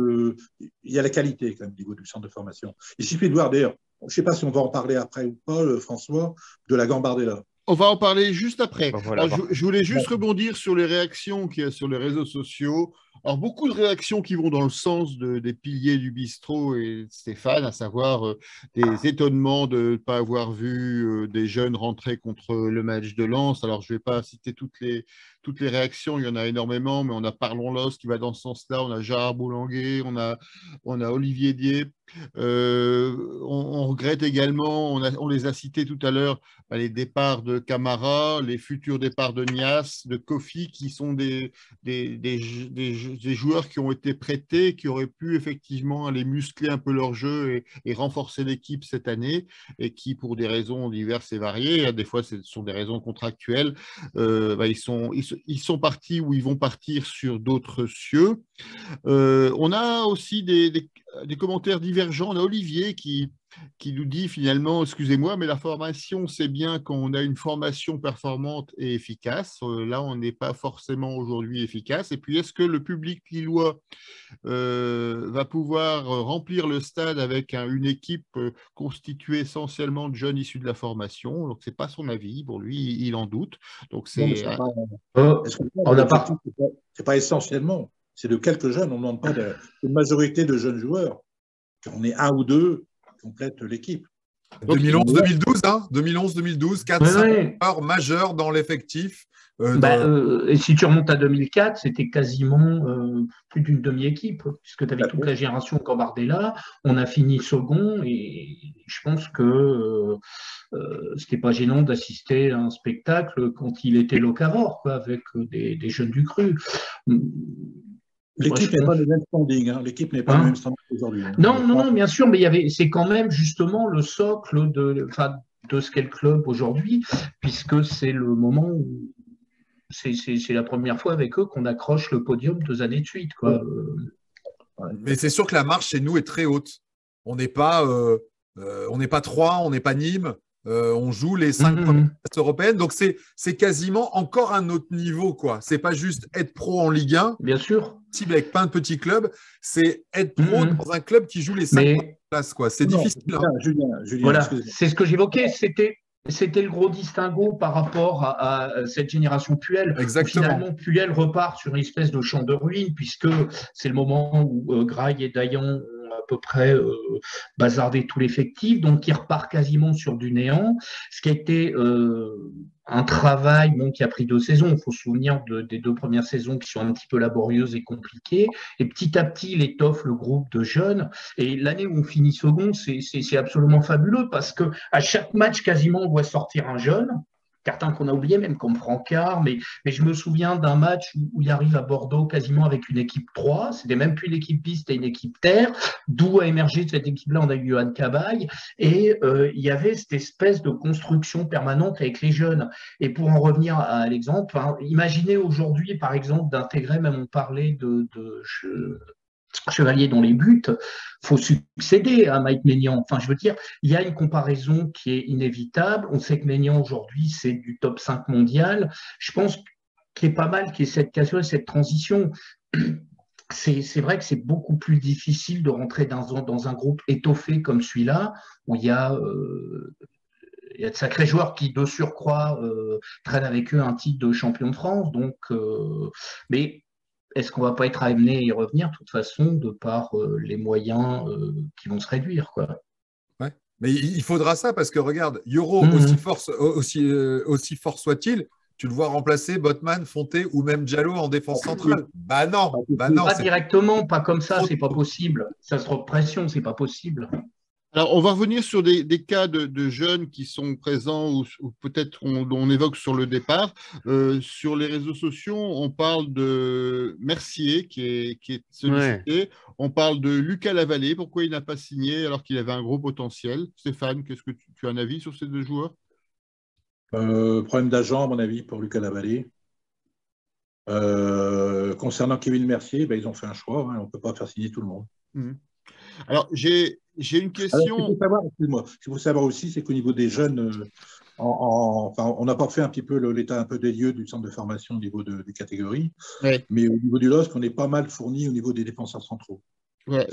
il y a la qualité quand même au niveau du centre de formation. Il suffit de voir d'ailleurs, je ne sais pas si on va en parler après ou pas, François, de la Gambardella. On va en parler juste après. Voilà. Alors, je voulais juste rebondir sur les réactions qu'il y a sur les réseaux sociaux. Alors, beaucoup de réactions qui vont dans le sens des piliers du bistrot et de Stéphane, à savoir des étonnements de ne pas avoir vu des jeunes rentrer contre le match de Lens. Alors, je ne vais pas citer toutes les réactions, il y en a énormément, mais on a Parlons Los qui va dans ce sens-là, on a Gérard Boulanger, on a Olivier Dier. On regrette également, on les a cités tout à l'heure, les départs de Camara, les futurs départs de Nias, de Kofi, qui sont des joueurs qui ont été prêtés, qui auraient pu effectivement aller muscler un peu leur jeu et renforcer l'équipe cette année, et qui, pour des raisons diverses et variées, des fois ce sont des raisons contractuelles, ils sont partis ou ils vont partir sur d'autres cieux. On a aussi des commentaires divergents. On a Olivier qui nous dit finalement, excusez-moi, mais la formation, c'est bien quand on a une formation performante et efficace. Là, on n'est pas forcément aujourd'hui efficace. Et puis, est-ce que le public lillois va pouvoir remplir le stade avec une équipe constituée essentiellement de jeunes issus de la formation? Donc, ce n'est pas son avis. Pour lui, il en doute. Donc, c'est... C'est pas essentiellement. C'est de quelques jeunes. On ne demande pas une majorité de jeunes joueurs. On est un ou deux qui complètent l'équipe. 2011-2012, hein, 2011-2012, 4-5 joueurs majeurs dans l'effectif. Et si tu remontes à 2004, c'était quasiment plus d'une demi-équipe, puisque tu avais toute la génération Cambardella. On a fini second et je pense que c'était pas gênant d'assister à un spectacle quand il était locavore, avec des jeunes du cru. L'équipe n'est pas le même standing. Hein. L'équipe n'est pas le même standing aujourd'hui. Hein. Non, bien sûr, mais c'est quand même justement le socle de ce qu'est le club aujourd'hui, puisque c'est le moment où c'est la première fois avec eux qu'on accroche le podium 2 années de suite. Quoi. Mais c'est sûr que la marche chez nous est très haute. On n'est pas Troyes, on n'est pas Nîmes. On joue les 5 premières places européennes, donc c'est quasiment encore un autre niveau, quoi. C'est pas juste être pro en Ligue 1, bien sûr, avec plein de petits clubs, c'est être pro dans un club qui joue les 5 premières places, quoi. C'est difficile. Julien, voilà, c'est ce que j'évoquais, c'était le gros distinguo par rapport à cette génération Puel. Exactement. Finalement, Puel repart sur une espèce de champ de ruines, puisque c'est le moment où Graille et Dayan ont à peu près bazardé tout l'effectif, donc il repart quasiment sur du néant, ce qui a été un travail qui a pris 2 saisons. Il faut se souvenir des 2 premières saisons qui sont un petit peu laborieuses et compliquées, et petit à petit, il étoffe le groupe de jeunes, et l'année où on finit second, c'est absolument fabuleux, parce que à chaque match, quasiment, on voit sortir un jeune, certains qu'on a oubliés, même comme Francard, mais je me souviens d'un match où il arrive à Bordeaux quasiment avec une équipe 3, c'était même plus l'équipe piste, c'était une équipe terre, d'où a émergé de cette équipe-là, on a eu Johan Cabaye, et il y avait cette espèce de construction permanente avec les jeunes. Et pour en revenir à l'exemple, imaginez aujourd'hui, par exemple, d'intégrer, même on parlait de Chevalier dans les buts, faut succéder à Mike Maignan. Enfin, je veux dire, il y a une comparaison qui est inévitable. On sait que Maignan, aujourd'hui, c'est du top 5 mondial. Je pense qu'il est pas mal qu'il y ait cette transition. C'est vrai que c'est beaucoup plus difficile de rentrer dans un groupe étoffé comme celui-là, où il y a de sacrés joueurs qui, de surcroît, traînent avec eux un titre de champion de France. Donc, mais est-ce qu'on ne va pas être amené à y revenir, de toute façon, de par les moyens qui vont se réduire, quoi. Ouais. Mais il faudra ça, parce que regarde, Yoro, aussi fort soit-il, tu le vois remplacer Botman, Fonté ou même Diallo en défense centrale. Bah non. Pas directement, pas comme ça, c'est pas possible. Ça se trouve pression, c'est pas possible. Alors, on va revenir sur des cas de jeunes qui sont présents ou peut-être on évoque sur le départ. Sur les réseaux sociaux, on parle de Mercier qui est sollicité. Ouais. On parle de Lucas Lavallée. Pourquoi il n'a pas signé alors qu'il avait un gros potentiel? Stéphane, qu'est-ce que tu as un avis sur ces 2 joueurs? Problème d'agent, à mon avis, pour Lucas Lavallée. Concernant Kevin Mercier, ils ont fait un choix. On ne peut pas faire signer tout le monde. Alors, j'ai une question. Ce qu'il faut savoir aussi, c'est qu'au niveau des jeunes, on n'a pas fait un petit peu l'état un peu des lieux du centre de formation au niveau des catégories, ouais. Mais au niveau du LOSC, on est pas mal fourni au niveau des défenseurs centraux. Ouais,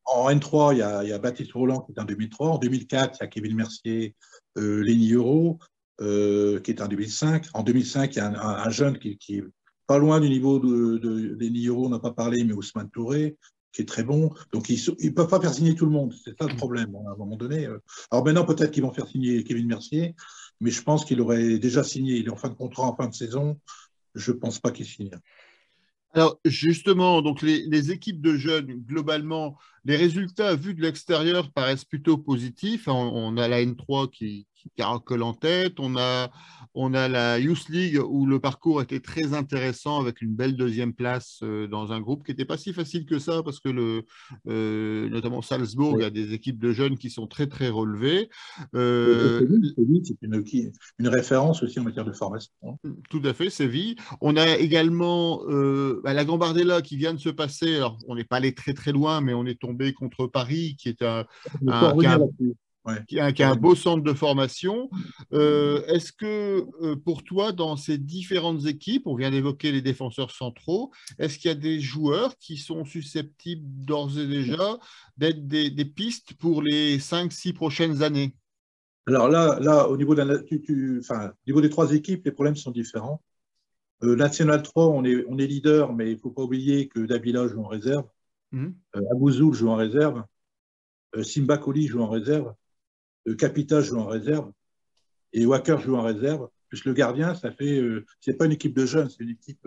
en N3, il y a Baptiste Roland qui est en 2003. En 2004, il y a Kevin Mercier, Lenny Euro, qui est en 2005. En 2005, il y a un jeune qui pas loin du niveau des Niyoro, on n'a pas parlé, mais Ousmane Touré, qui est très bon. Donc, ils ne peuvent pas faire signer tout le monde. C'est ça le problème, à un moment donné. Alors maintenant, peut-être qu'ils vont faire signer Kevin Mercier, mais je pense qu'il aurait déjà signé. Il est en fin de contrat, en fin de saison. Je ne pense pas qu'il signe. Alors justement, donc les équipes de jeunes, globalement, les résultats vus de l'extérieur paraissent plutôt positifs. On a la N3 qui caracole en tête, on a la Youth League où le parcours était très intéressant avec une belle deuxième place dans un groupe qui n'était pas si facile que ça parce que notamment Salzbourg a des équipes de jeunes qui sont très très relevées. C'est une référence aussi en matière de formation. Tout à fait, Séville. On a également la Gambardella qui vient de se passer. Alors, on n'est pas allé très très loin, mais on est tombé contre Paris, qui est qui a un beau centre de formation. Est-ce que pour toi, dans ces différentes équipes, on vient d'évoquer les défenseurs centraux, est-ce qu'il y a des joueurs qui sont susceptibles d'ores et déjà d'être des pistes pour les 5-6 prochaines années? Alors là, au niveau, au niveau des trois équipes, les problèmes sont différents. National 3, on est leader, mais il ne faut pas oublier que Dabila joue en réserve, Abouzoul joue en réserve, Simba Koli joue en réserve, Capita joue en réserve, et Wacker joue en réserve. Plus le gardien, c'est pas une équipe de jeunes, c'est une équipe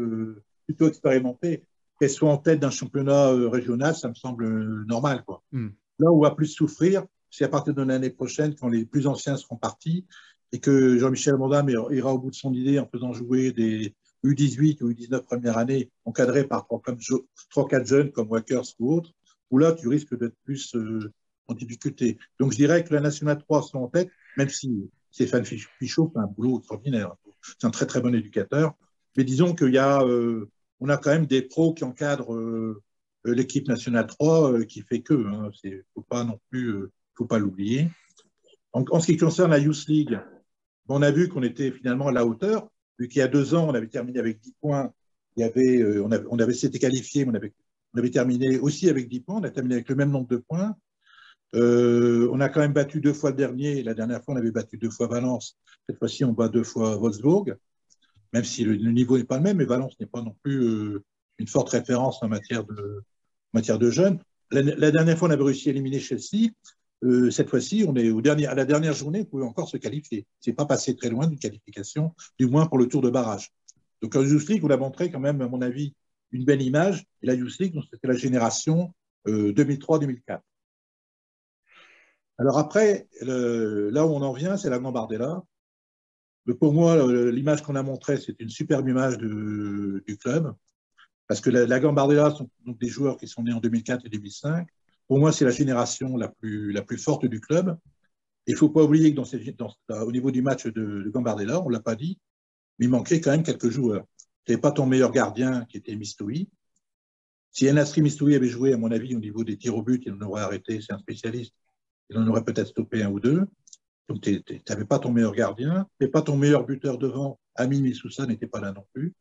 plutôt expérimentée. Qu'elle soit en tête d'un championnat régional, ça me semble normal, quoi. Là où on va plus souffrir, c'est à partir de l'année prochaine, quand les plus anciens seront partis, et que Jean-Michel Mondam ira au bout de son idée en faisant jouer des U18 ou U19 première année, encadrés par 3-4 jeunes comme Wackers ou autres, où là, tu risques d'être plus en difficulté. Donc, je dirais que la Nationale 3 sont en tête, même si Stéphane Pichot fait un boulot extraordinaire. C'est un très, très bon éducateur. Mais disons qu'il y a, on a quand même des pros qui encadrent l'équipe Nationale 3 qui fait que. Il ne faut pas non plus, faut pas l'oublier. En ce qui concerne la Youth League, on a vu qu'on était finalement à la hauteur, vu qu'il y a 2 ans, on avait terminé avec 10 points. On avait s'était qualifié, mais on avait terminé aussi avec 10 points. On a terminé avec le même nombre de points. On a quand même battu 2 fois le dernier. La dernière fois, on avait battu 2 fois Valence. Cette fois-ci, on bat 2 fois Wolfsburg, même si le niveau n'est pas le même. Mais Valence n'est pas non plus une forte référence en matière de jeunes. La dernière fois, on avait réussi à éliminer Chelsea. Cette fois-ci, on est à la dernière journée, on pouvait encore se qualifier. Ce n'est pas passé très loin d'une qualification, du moins pour le tour de barrage. Donc, la Youth League, on a montré quand même, à mon avis, une belle image. Et la Youth League, c'était la génération 2003-2004. Alors après, là où on en vient, c'est la Gambardella. Pour moi, l'image qu'on a montrée, c'est une superbe image du club. Parce que la Gambardella sont donc des joueurs qui sont nés en 2004 et 2005. Pour moi, c'est la génération la plus forte du club. Il ne faut pas oublier que au niveau du match de Gambardella, on ne l'a pas dit, mais il manquait quand même quelques joueurs. Tu n'avais pas ton meilleur gardien qui était Mistoui. Si Enasri Mistoui avait joué, à mon avis, au niveau des tirs au but, il en aurait arrêté, c'est un spécialiste. Il en aurait peut-être stoppé 1 ou 2. Donc, tu n'avais pas ton meilleur gardien, tu n'avais pas ton meilleur buteur devant. Ami Missoussa n'était pas là non plus.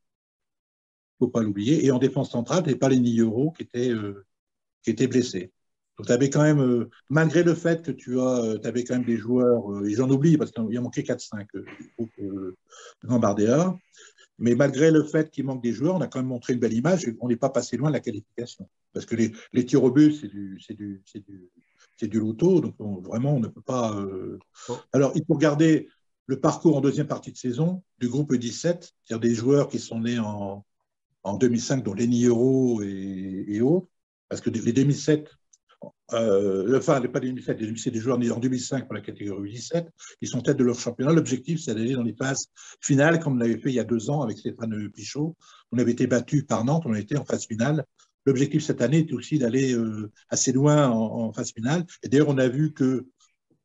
Il ne faut pas l'oublier. Et en défense centrale, tu n'avais pas les Niyoro qui étaient blessés. Donc, tu avais quand même, malgré le fait que tu avais quand même des joueurs, et j'en oublie parce qu'il a manqué 4-5 du groupe Gambardella, mais malgré le fait qu'il manque des joueurs, on a quand même montré une belle image et on n'est pas passé loin de la qualification. Parce que les tirs au but, c'est du loto, donc vraiment, on ne peut pas. Alors, il faut regarder le parcours en deuxième partie de saison du groupe 17, c'est-à-dire des joueurs qui sont nés en 2005, dont Lenny Euro et autres, parce que les 2007, pas les 2007, c'est des joueurs nés en 2005 pour la catégorie 17, ils sont tête de leur championnat. L'objectif, c'est d'aller dans les phases finales, comme on l'avait fait il y a 2 ans avec Stéphane Pichot. On avait été battu par Nantes, on était en phase finale. L'objectif cette année était aussi d'aller assez loin en phase finale. Et d'ailleurs, on a vu que,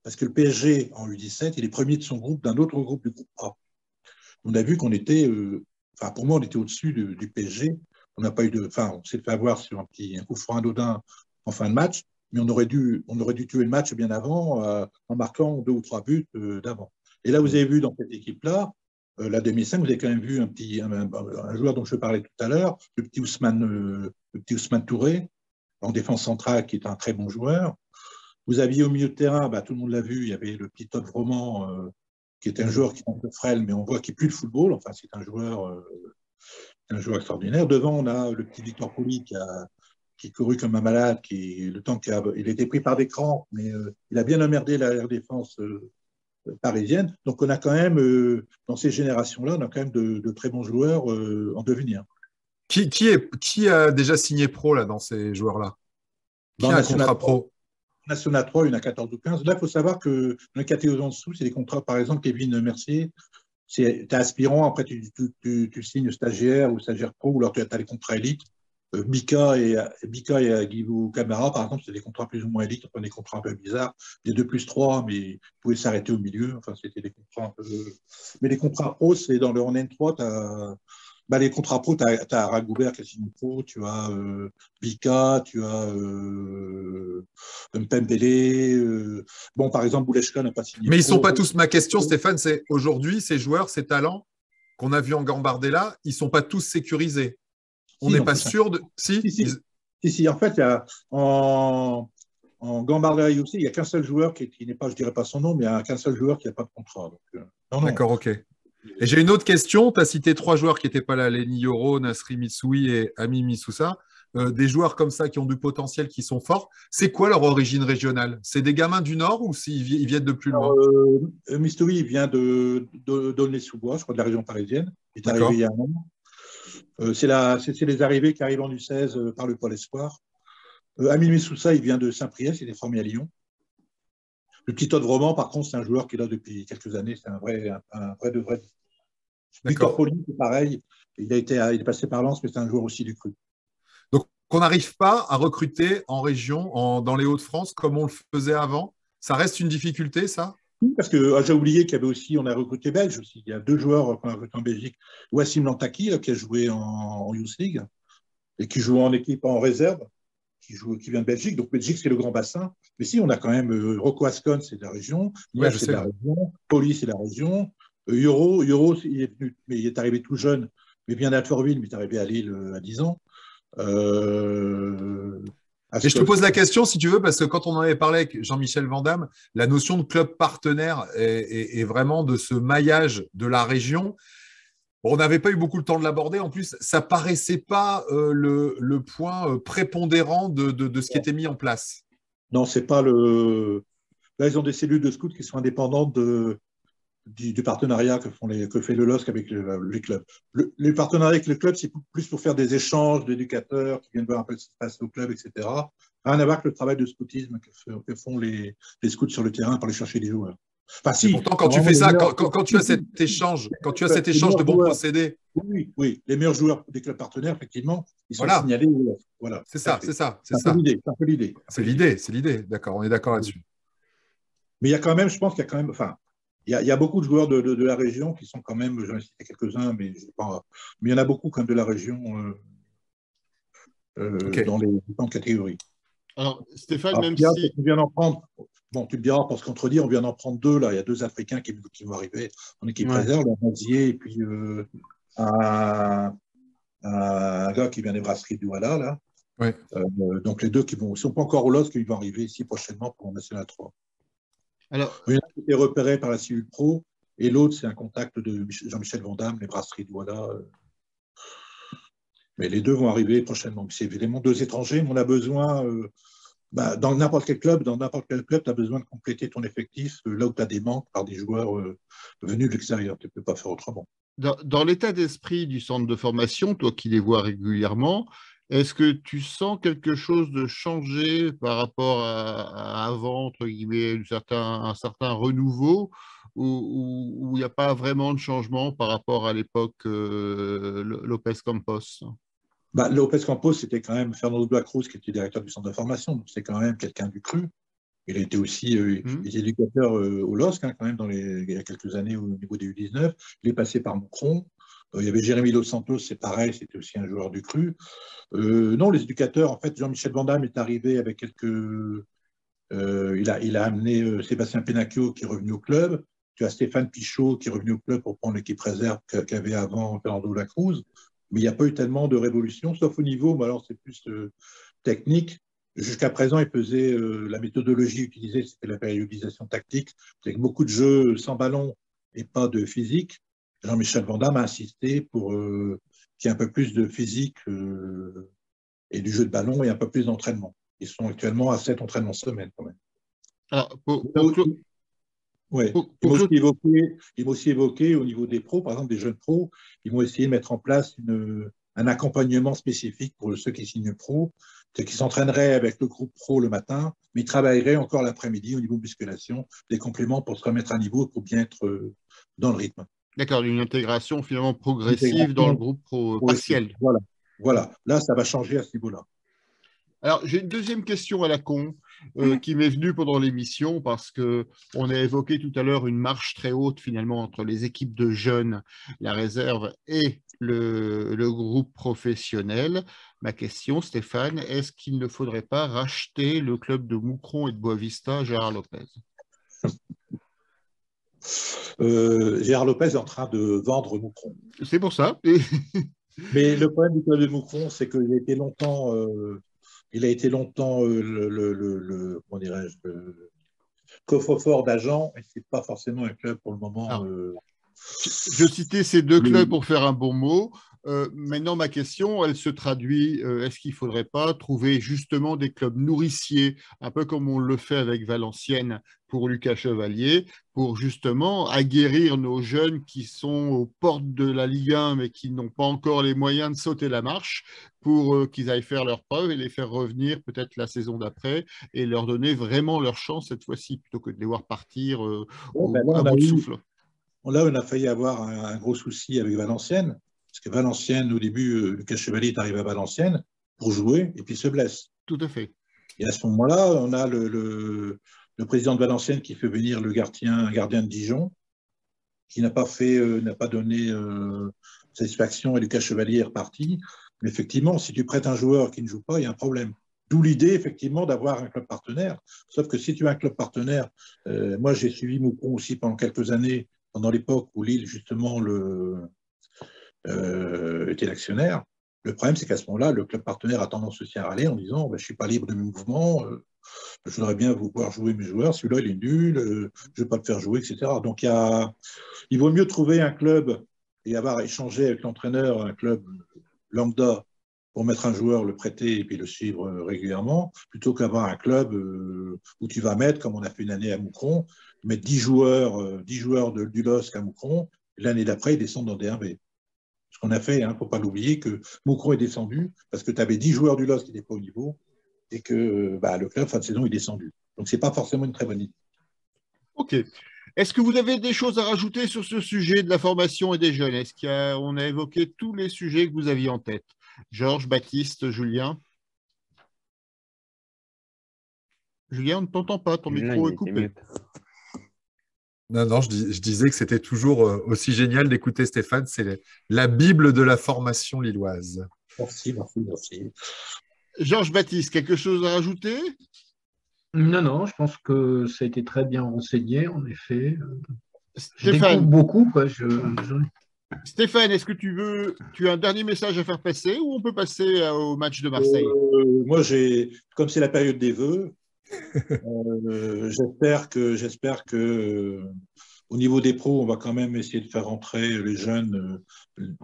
parce que le PSG en U17, il est premier de son groupe, d'un autre groupe du groupe A. On a vu qu'on était, pour moi, on était au-dessus du PSG. On n'a pas eu on s'est fait avoir sur un coup franc anodin en fin de match, mais on aurait dû tuer le match bien avant en marquant 2 ou 3 buts d'avant. Et là, vous avez vu dans cette équipe-là, la 2005, vous avez quand même vu un joueur dont je parlais tout à l'heure, le petit Ousmane Touré, en défense centrale, qui est un très bon joueur. Vous aviez au milieu de terrain, tout le monde l'a vu, il y avait le petit Todd Roman, qui est un joueur qui est un peu frêle, mais on voit qu'il pue le football. Enfin, c'est un joueur un joueur extraordinaire. Devant, on a le petit Victor Poli qui couru comme un malade, il a été pris par des crampes, mais il a bien emmerdé la défense parisienne. Donc on a quand même, dans ces générations-là, on a quand même de très bons joueurs en devenir. Qui a déjà signé pro là, dans ces joueurs-là? Qui a un contrat pro? National 3, il y en a 14 ou 15. Là, il faut savoir que dans les catégories en dessous, c'est des contrats, par exemple, Kevin Mercier, tu es aspirant, après tu signes stagiaire ou stagiaire pro, ou alors tu as les contrats élites. Bika et Guivo Camara, par exemple, c'est des contrats plus ou moins élites, enfin des contrats un peu bizarres, des 2+3, mais ils pouvaient s'arrêter au milieu. Enfin, c'était des contrats un peu. Mais les contrats pro, c'est dans le en N3, tu as. Les contrats pro, tu as Ragoubert qui a signé pro, tu as Bika, tu as Mpembele. Bon, par exemple, Bouleshka n'a pas signé Mais ils ne pro. sont pas tous. Ma question, Stéphane, c'est aujourd'hui, ces joueurs, ces talents qu'on a vus en Gambardella, ils ne sont pas tous sécurisés. On n'est pas sûr de. Si. En fait, il y a, en Gambardella aussi, il n'y a qu'un seul joueur qui n'est pas, je ne dirais pas son nom, mais il n'y a qu'un seul joueur qui n'a pas de contrat. D'accord, ok. Et j'ai une autre question. Tu as cité 3 joueurs qui n'étaient pas là, Lenny Yoro, Nasri Missoui et Ami Missoussa. Des joueurs comme ça qui ont du potentiel, qui sont forts. C'est quoi leur origine régionale? C'est des gamins du Nord ou ils viennent de plus loin? Missoui, il vient de d'Aulnay-sous-Bois, je crois, de la région parisienne. Il est arrivé il y a un an. C'est les arrivées qui arrivent en U16 par le Pôle Espoir. Ami Missoussa, il vient de Saint-Priest, il est formé à Lyon. Le petit Todd Vroman, par contre, c'est un joueur qui est là depuis quelques années. C'est un vrai de vrai. Victor Poli, c'est pareil. Il est passé par Lens, mais c'est un joueur aussi du cru. Donc, on n'arrive pas à recruter en région, dans les Hauts-de-France, comme on le faisait avant. Ça reste une difficulté, ça? Oui, parce que j'ai oublié qu'il y avait aussi, on a recruté belge aussi. Il y a 2 joueurs qu'on a recrutés en Belgique. Wassim Lantaki, qui a joué en Youth League et qui joue en équipe en réserve, qui vient de Belgique. Donc, Belgique, c'est le grand bassin. Mais si, on a quand même Rocco Ascon, c'est de la région. Ouais, c'est de la région. Poli, c'est de la région. Yoro, il est venu, mais il est arrivé tout jeune, mais bien d'Alfortville, mais il est arrivé à Lille à 10 ans. Et je te pose la question, si tu veux, parce que quand on en avait parlé avec Jean-Michel Vandamme, la notion de club partenaire est vraiment de ce maillage de la région. Bon, on n'avait pas eu beaucoup le temps de l'aborder. En plus, ça ne paraissait pas le point prépondérant de ce qui était mis en place. Non, c'est pas le. Là, ils ont des cellules de scouts qui sont indépendantes du partenariat que fait le LOSC avec les clubs. Les partenariats avec les clubs, c'est plus pour faire des échanges d'éducateurs qui viennent voir un peu ce qui se passe au club, etc. Rien à voir avec le travail de scoutisme que font les scouts sur le terrain pour aller chercher des joueurs. Enfin, si, pourtant, quand tu fais ça, quand tu as cet échange, de bons procédés. Oui, les meilleurs joueurs des clubs partenaires, effectivement, ils sont signalés. Voilà. C'est ça. C'est un peu l'idée. C'est l'idée. D'accord, on est d'accord là-dessus. Mais il y a quand même, je pense qu'il y a quand même, enfin, il y a beaucoup de joueurs de la région qui sont quand même, j'en ai cité quelques-uns, mais il y en a beaucoup quand même de la région dans les différentes catégories. Alors, Stéphane, même si... On vient d'en prendre, bon, tu me diras, pour se contredire, on vient d'en prendre 2, là, il y a 2 Africains qui vont arriver en équipe réserve, Rosier et puis un gars qui vient des brasseries du Douala, là. Ouais. Donc les 2 qui ne sont pas encore au LOSC, qui vont arriver ici prochainement pour le National 3. Alors, il y en a qui été repéré par la cellule pro, et l'autre, c'est un contact de Jean-Michel Vandamme, les brasseries Douala. Mais les 2 vont arriver prochainement. C'est évidemment 2 étrangers, mais on a besoin, dans n'importe quel club, tu as besoin de compléter ton effectif là où tu as des manques par des joueurs venus de l'extérieur. Tu ne peux pas faire autrement. Dans l'état d'esprit du centre de formation, toi qui les vois régulièrement, est-ce que tu sens quelque chose de changé par rapport à avant, entre guillemets, un certain renouveau, ou il n'y a pas vraiment de changement par rapport à l'époque Lopez Campos? Lopez Campos, c'était quand même Fernando de la Cruz qui était directeur du centre de formation, donc c'est quand même quelqu'un du cru. Il a été aussi éducateur au LOSC, quand même, il y a quelques années au niveau des U19. Il est passé par Moucron. Il y avait Jérémy Dos Santos, c'est pareil, c'était aussi un joueur du cru. Non, les éducateurs, en fait, Jean-Michel Vandamme est arrivé avec quelques... il a amené Sébastien Penacchio qui est revenu au club. Tu as Stéphane Pichot qui est revenu au club pour prendre l'équipe réserve qu'avait avant Fernando de la Cruz. Mais il n'y a pas eu tellement de révolution, sauf au niveau, mais alors c'est plus technique. Jusqu'à présent, il faisait la méthodologie utilisée, c'était la périodisation tactique, avec beaucoup de jeux sans ballon et pas de physique. Jean-Michel Vandamme a insisté pour qu'il y ait un peu plus de physique et du jeu de ballon et un peu plus d'entraînement. Ils sont actuellement à 7 entraînements semaine quand même. Alors, Ouais. Ils m'ont aussi évoqué au niveau des pros, par exemple des jeunes pros, ils vont essayer de mettre en place un accompagnement spécifique pour ceux qui signent pro, c'est qu'ils s'entraîneraient avec le groupe pro le matin, mais ils travailleraient encore l'après-midi au niveau musculation, des compléments pour se remettre à niveau, pour bien être dans le rythme. d'accord, une intégration finalement progressive dans le groupe partiel. Voilà. Là, ça va changer à ce niveau-là. Alors, j'ai une deuxième question à la con qui m'est venue pendant l'émission parce qu'on a évoqué tout à l'heure une marche très haute finalement entre les équipes de jeunes, la réserve et le groupe professionnel. Ma question, Stéphane, est-ce qu'il ne faudrait pas racheter le club de Moucron et de Boavista, Gérard Lopez? Gérard Lopez est en train de vendre Moucron. C'est pour ça. Mais le problème du club de Moucron, c'est qu'il a été longtemps... comment dirais-je, le coffre-fort d'agents, et c'est pas forcément un club pour le moment. Je citais ces deux clubs pour faire un bon mot. Maintenant, ma question, elle se traduit, est-ce qu'il ne faudrait pas trouver justement des clubs nourriciers, un peu comme on le fait avec Valenciennes pour Lucas Chevalier, pour justement aguerrir nos jeunes qui sont aux portes de la Ligue 1, mais qui n'ont pas encore les moyens de sauter la marche, pour qu'ils aillent faire leurs preuves et les faire revenir peut-être la saison d'après et leur donner vraiment leur chance cette fois-ci, plutôt que de les voir partir à bout de souffle. Là, on a failli avoir un gros souci avec Valenciennes, parce que Valenciennes, au début, Lucas Chevalier est arrivé à Valenciennes pour jouer, et puis il se blesse. Tout à fait. Et à ce moment-là, on a le président de Valenciennes qui fait venir un gardien de Dijon, qui n'a pas donné satisfaction, et Lucas Chevalier est reparti. Mais effectivement, si tu prêtes un joueur qui ne joue pas, il y a un problème. D'où l'idée, effectivement, d'avoir un club partenaire. Sauf que si tu as un club partenaire, moi j'ai suivi Moucron aussi pendant quelques années, pendant l'époque où Lille, justement, était l'actionnaire. Le problème, c'est qu'à ce moment-là, le club partenaire a tendance aussi à râler en disant je ne suis pas libre de mes mouvements, je voudrais bien vous voir jouer mes joueurs, celui-là, il est nul, je ne vais pas le faire jouer, etc. Donc, il vaut mieux trouver un club et avoir échangé avec l'entraîneur, un club lambda, pour mettre un joueur, le prêter et puis le suivre régulièrement, plutôt qu'avoir un club où tu vas mettre, comme on a fait une année à Moucron, mettre 10 joueurs du LOSC à Moucron, l'année d'après, ils descendent dans D1B. Ce qu'on a fait, il ne faut pas l'oublier, que Moucron est descendu parce que tu avais 10 joueurs du LOSC qui n'étaient pas au niveau et que le club, fin de saison, est descendu. Donc, ce n'est pas forcément une très bonne idée. OK. Est-ce que vous avez des choses à rajouter sur ce sujet de la formation et des jeunes? Est-ce qu'on a évoqué tous les sujets que vous aviez en tête? Georges, Baptiste, Julien? Julien, on ne t'entend pas, ton micro est coupé. Non, je disais que c'était toujours aussi génial d'écouter Stéphane. C'est la Bible de la formation lilloise. Merci. Georges, Baptiste, quelque chose à rajouter? Non, je pense que ça a été très bien renseigné, en effet. Je Stéphane, découvre beaucoup. Stéphane, est-ce que tu as un dernier message à faire passer ou on peut passer au match de Marseille? Moi, comme c'est la période des vœux, j'espère que au niveau des pros, on va quand même essayer de faire rentrer les jeunes,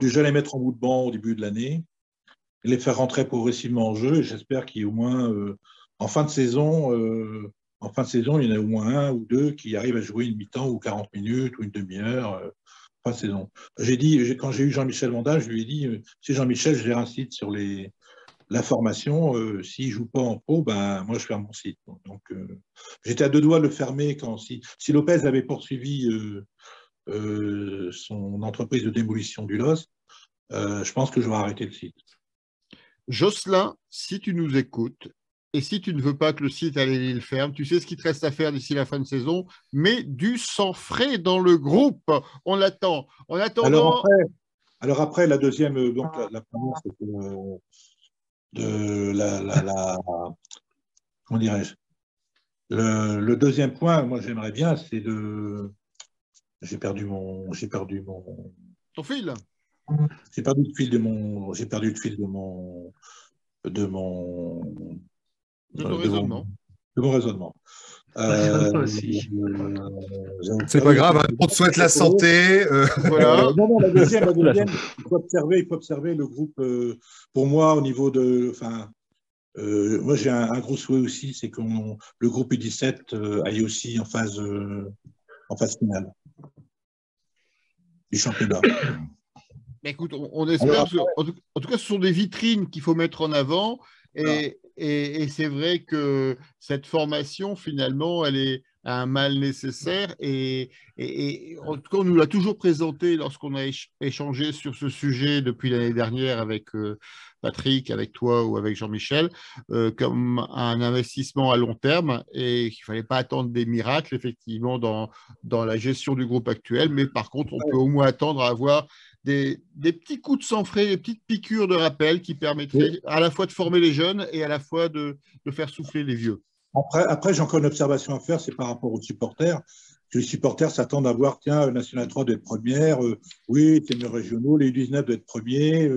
déjà les mettre en bout de banc au début de l'année, les faire rentrer progressivement en jeu. Et j'espère qu'il y ait au moins, en fin de saison, il y en a au moins un ou deux qui arrivent à jouer une mi-temps ou 40 minutes ou une demi-heure. Fin de saison. Quand j'ai eu Jean-Michel Monda, je lui ai dit, si Jean-Michel, je réincite sur la formation, s'il ne joue pas en pro, moi je ferme mon site. Donc j'étais à deux doigts de le fermer si Lopez avait poursuivi son entreprise de démolition du LOSC, je pense que je vais arrêter le site. Jocelyn, si tu nous écoutes, et si tu ne veux pas que le site à Lille ferme, tu sais ce qu'il te reste à faire d'ici la fin de saison, mets du sang frais dans le groupe. On l'attend. En attendant... Alors après, la deuxième, donc la première, c'était comment dirais-je, le deuxième point, moi j'aimerais bien, c'est j'ai perdu Ton fil. J'ai perdu le fil de mon raisonnement. Euh, aussi. C'est pas grave, hein, on te souhaite la santé. Voilà. Non, la deuxième, il faut observer le groupe. Pour moi, au niveau de, enfin, moi j'ai un gros souhait aussi, c'est que le groupe U17 aille aussi en phase finale du championnat. Écoute, on espère. En tout cas, ce sont des vitrines qu'il faut mettre en avant. Et c'est vrai que cette formation, finalement, elle est un mal nécessaire. Et en tout cas, on nous l'a toujours présenté lorsqu'on a échangé sur ce sujet depuis l'année dernière avec Patrick, avec toi ou avec Jean-Michel, comme un investissement à long terme et qu'il ne fallait pas attendre des miracles, effectivement, dans la gestion du groupe actuel. Mais par contre, on peut au moins attendre à avoir des petits coups de sang frais, des petites piqûres de rappel qui permettraient à la fois de former les jeunes et à la fois de faire souffler les vieux. Après j'ai encore une observation à faire, c'est par rapport aux supporters. Que les supporters s'attendent à voir, tiens, National 3 doit être première, oui, c'est mieux régionaux, les U19 doivent être premiers,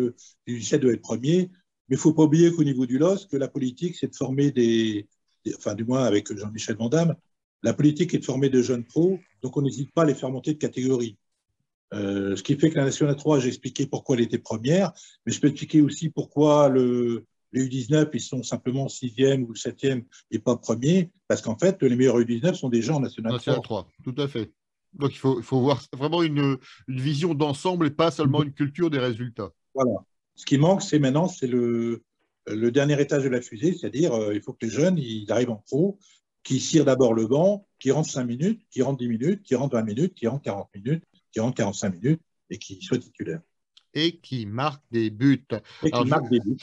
les U17 doivent être premiers. Mais il ne faut pas oublier qu'au niveau du LOSC, la politique, c'est de former enfin, du moins avec Jean-Michel Van Damme, la politique est de former de jeunes pros, donc on n'hésite pas à les faire monter de catégorie. Ce qui fait que la Nationale 3, j'ai expliqué pourquoi elle était première, mais je peux expliquer aussi pourquoi les U19, ils sont simplement 6e ou 7e et pas premiers, parce qu'en fait, les meilleurs U19 sont des gens en Nationale 3. Tout à fait. Donc, il faut voir vraiment une vision d'ensemble et pas seulement une culture des résultats. Voilà. Ce qui manque, c'est maintenant, c'est le dernier étage de la fusée, c'est-à-dire il faut que les jeunes, ils arrivent en pro, qui cirent d'abord le banc, qui rentrent 5 minutes, qui rentrent 10 minutes, qui rentrent 20 minutes, qui rentrent 40 minutes, qui rentrent 45 minutes et qui soient titulaires. Et qui marquent des buts. Et qui marquent des buts.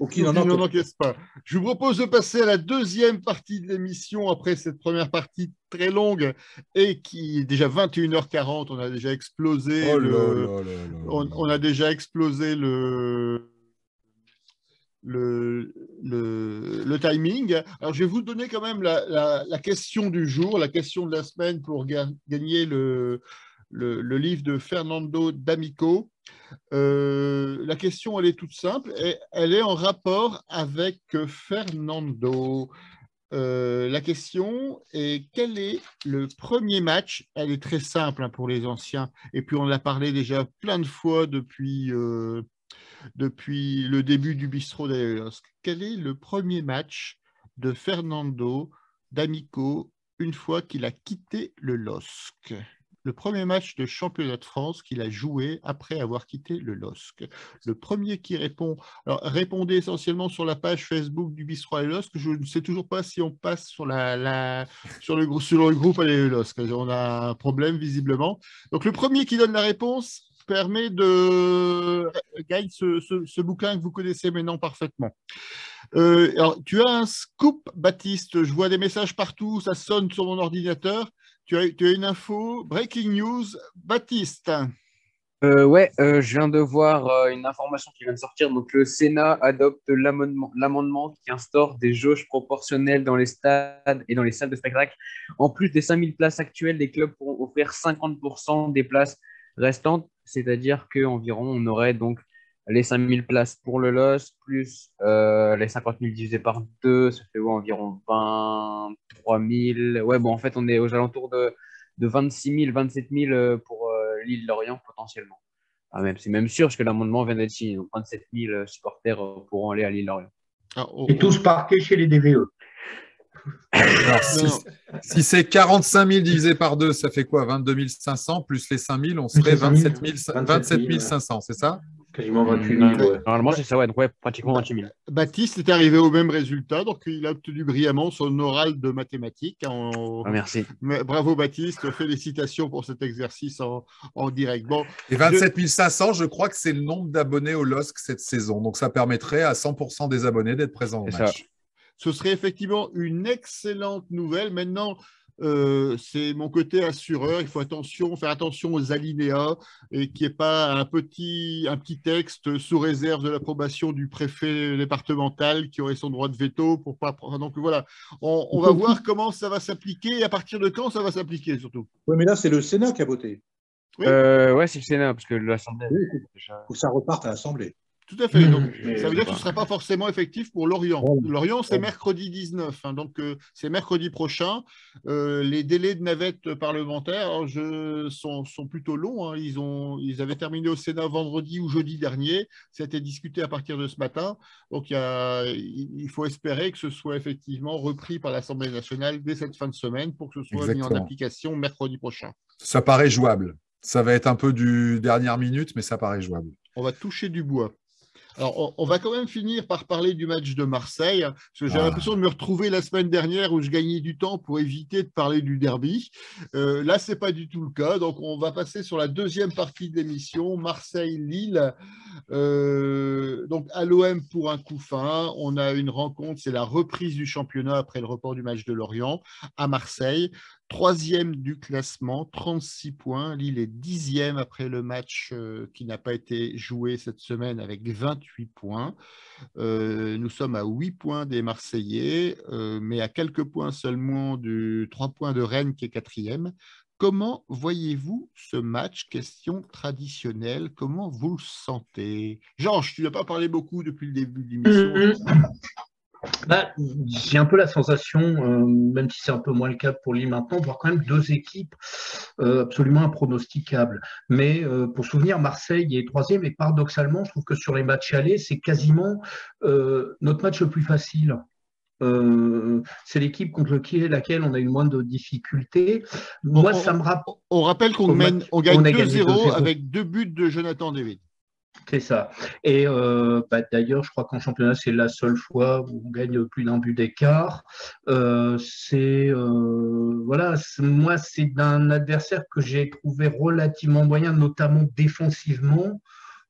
Qui n'en encaisse pas. Je vous propose de passer à la deuxième partie de l'émission après cette première partie très longue et qui est déjà 21h40. On a déjà explosé on a déjà explosé le timing. Alors, je vais vous donner quand même la question du jour, la question de la semaine pour gagner le livre de Fernando D'Amico. La question, elle est toute simple et elle est en rapport avec Fernando. La question est quel est le premier match? Elle est très simple pour les anciens et puis on l'a parlé déjà plein de fois depuis le début du bistrot d'Aile et LOSC. Quel est le premier match de Fernando D'Amico une fois qu'il a quitté le LOSC? Le premier match de championnat de France qu'il a joué après avoir quitté le LOSC. Le premier qui répond, alors répondez essentiellement sur la page Facebook du bistrot Aile et LOSC. Je ne sais toujours pas si on passe sur le groupe Aile et LOSC. On a un problème visiblement. Donc le premier qui donne la réponse permet de gagner ce bouquin que vous connaissez maintenant parfaitement. Alors, tu as un scoop, Baptiste. Je vois des messages partout, ça sonne sur mon ordinateur. Tu as une info, breaking news, Baptiste. Je viens de voir une information qui vient de sortir. Donc, le Sénat adopte l'amendement qui instaure des jauges proportionnelles dans les stades et dans les salles de spectacle. En plus des 5000 places actuelles, les clubs pourront offrir 50% des places restantes, c'est-à-dire qu'environ on aurait donc les 5000 places pour le LOSC, plus les 50 000 divisés par 2, ça fait environ 23 000. Ouais, bon, en fait, on est aux alentours de 26 000, 27 000 pour l'île-Lorient potentiellement. C'est même sûr, parce que l'amendement vient d'être signé. Donc 27 000 supporters pourront aller à l'île-Lorient. Et tous parqués chez les DVE. Alors, si c'est 45 000 divisé par 2, ça fait quoi? 22 500 plus les 5 000, on serait 27 500, c'est ça? Quasiment 28 000. Ouais. Normalement, c'est ça, ouais, donc pratiquement 28 000. Baptiste est arrivé au même résultat, donc il a obtenu brillamment son oral de mathématiques. Merci. Bravo Baptiste, félicitations pour cet exercice en direct. Bon, et 27 500, je crois que c'est le nombre d'abonnés au LOSC cette saison, donc ça permettrait à 100% des abonnés d'être présents au match. Ce serait effectivement une excellente nouvelle. Maintenant, c'est mon côté assureur. Il faut faire attention aux alinéas et qu'il n'y ait pas un petit texte sous réserve de l'approbation du préfet départemental qui aurait son droit de veto pour pas. Donc voilà, on va voir comment ça va s'appliquer et à partir de quand ça va s'appliquer surtout. Oui, mais là, c'est le Sénat qui a voté. Oui. Ouais, c'est le Sénat parce que l'Assemblée. Oui, il faut que ça reparte à l'Assemblée. Tout à fait. Donc, Mais ça veut dire que ce ne sera pas forcément effectif pour Lorient. Lorient, c'est mercredi 19, hein, donc c'est mercredi prochain. Les délais de navette parlementaire sont plutôt longs, hein. Ils avaient terminé au Sénat vendredi ou jeudi dernier. Ça a été discuté à partir de ce matin. Donc, il faut espérer que ce soit effectivement repris par l'Assemblée nationale dès cette fin de semaine pour que ce soit mis en application mercredi prochain. Ça paraît jouable. Ça va être un peu du dernière minute, mais ça paraît jouable. On va toucher du bois. Alors, on va quand même finir par parler du match de Marseille, parce que j'ai l'impression de me retrouver la semaine dernière où je gagnais du temps pour éviter de parler du derby. Là, ce n'est pas du tout le cas. Donc, on va passer sur la deuxième partie de l'émission, Marseille-Lille. Donc, à l'OM pour un coup fin. On a une rencontre, c'est la reprise du championnat après le report du match de Lorient à Marseille. 3e du classement, 36 points. Lille est 10e après le match qui n'a pas été joué cette semaine avec 28 points. Nous sommes à 8 points des Marseillais, mais à quelques points seulement du 3 points de Rennes qui est 4e. Comment voyez-vous ce match? Question traditionnelle. Comment vous le sentez? Georges, tu n'as pas parlé beaucoup depuis le début de l'émission. J'ai un peu la sensation, même si c'est un peu moins le cas pour Lille maintenant, de voir quand même deux équipes absolument impronosticables. Mais pour souvenir, Marseille est 3e et paradoxalement, je trouve que sur les matchs allés, c'est quasiment notre match le plus facile. C'est l'équipe contre laquelle on a eu le moins de difficultés. Moi, ça me rappelle. On rappelle qu'on gagne 2-0 avec 2 buts de Jonathan David. C'est ça. Et d'ailleurs, je crois qu'en championnat, c'est la seule fois où on gagne plus d'un but d'écart. Moi, c'est d'un adversaire que j'ai trouvé relativement moyen, notamment défensivement,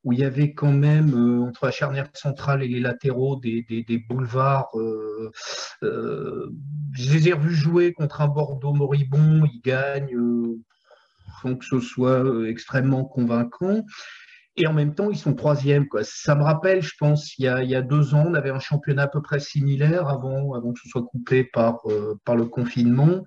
où il y avait quand même, entre la charnière centrale et les latéraux, des boulevards. Je les ai revus jouer contre un Bordeaux moribond. Ils gagnent sans que ce soit extrêmement convaincant. Et en même temps, ils sont 3e, quoi. Ça me rappelle, je pense, il y a 2 ans, on avait un championnat à peu près similaire avant que ce soit coupé par le confinement,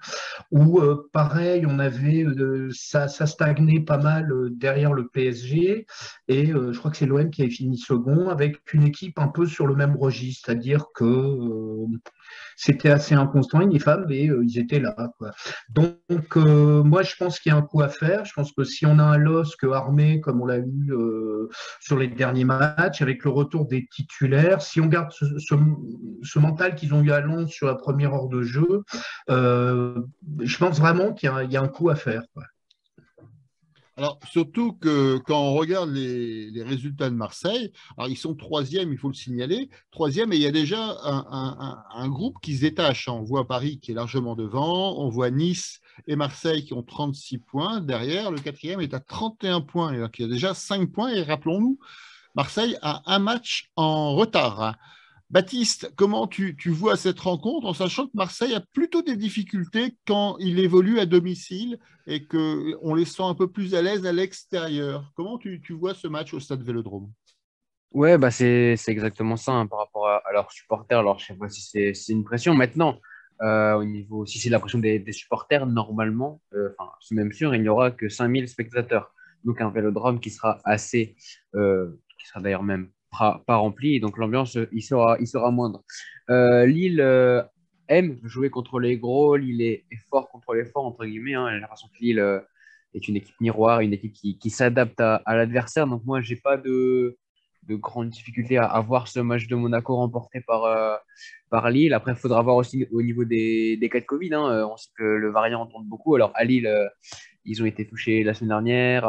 où pareil, on avait ça stagnait pas mal derrière le PSG. Et je crois que c'est l'OM qui avait fini second avec une équipe un peu sur le même registre, c'est-à-dire que c'était assez inconstant, ineffable, mais ils étaient là, quoi. Donc, moi, je pense qu'il y a un coup à faire. Je pense que si on a un LOSC armé, comme on l'a eu sur les derniers matchs, avec le retour des titulaires, si on garde ce mental qu'ils ont eu à Lens sur la première heure de jeu, je pense vraiment qu'il y a un coup à faire, quoi. Alors, surtout que quand on regarde les résultats de Marseille, alors ils sont 3e, il faut le signaler, 3e, et il y a déjà un groupe qui se détache. On voit Paris qui est largement devant, on voit Nice et Marseille qui ont 36 points. Derrière, le 4e est à 31 points, donc il y a déjà 5 points. Et rappelons-nous, Marseille a un match en retard. Baptiste, comment tu vois cette rencontre en sachant que Marseille a plutôt des difficultés quand il évolue à domicile et qu'on les sent un peu plus à l'aise à l'extérieur? Comment tu vois ce match au Stade Vélodrome? Ouais, c'est exactement ça, hein, par rapport à leurs supporters. Alors, je ne sais pas si c'est une pression. Maintenant, au niveau, si c'est la pression des supporters, normalement, c'est même sûr, il n'y aura que 5000 spectateurs. Donc, un Vélodrome qui sera qui sera d'ailleurs même pas rempli, donc l'ambiance, il sera moindre. Lille aime jouer contre les gros, Lille est fort contre les forts, entre guillemets, hein. J'ai l'impression que Lille est une équipe miroir, une équipe qui s'adapte à l'adversaire. Donc moi, j'ai pas de grandes difficultés à voir ce match de Monaco remporté par Lille. Après, il faudra voir aussi au niveau des cas de Covid, hein. On sait que le variant tourne beaucoup. Alors à Lille, ils ont été touchés la semaine dernière,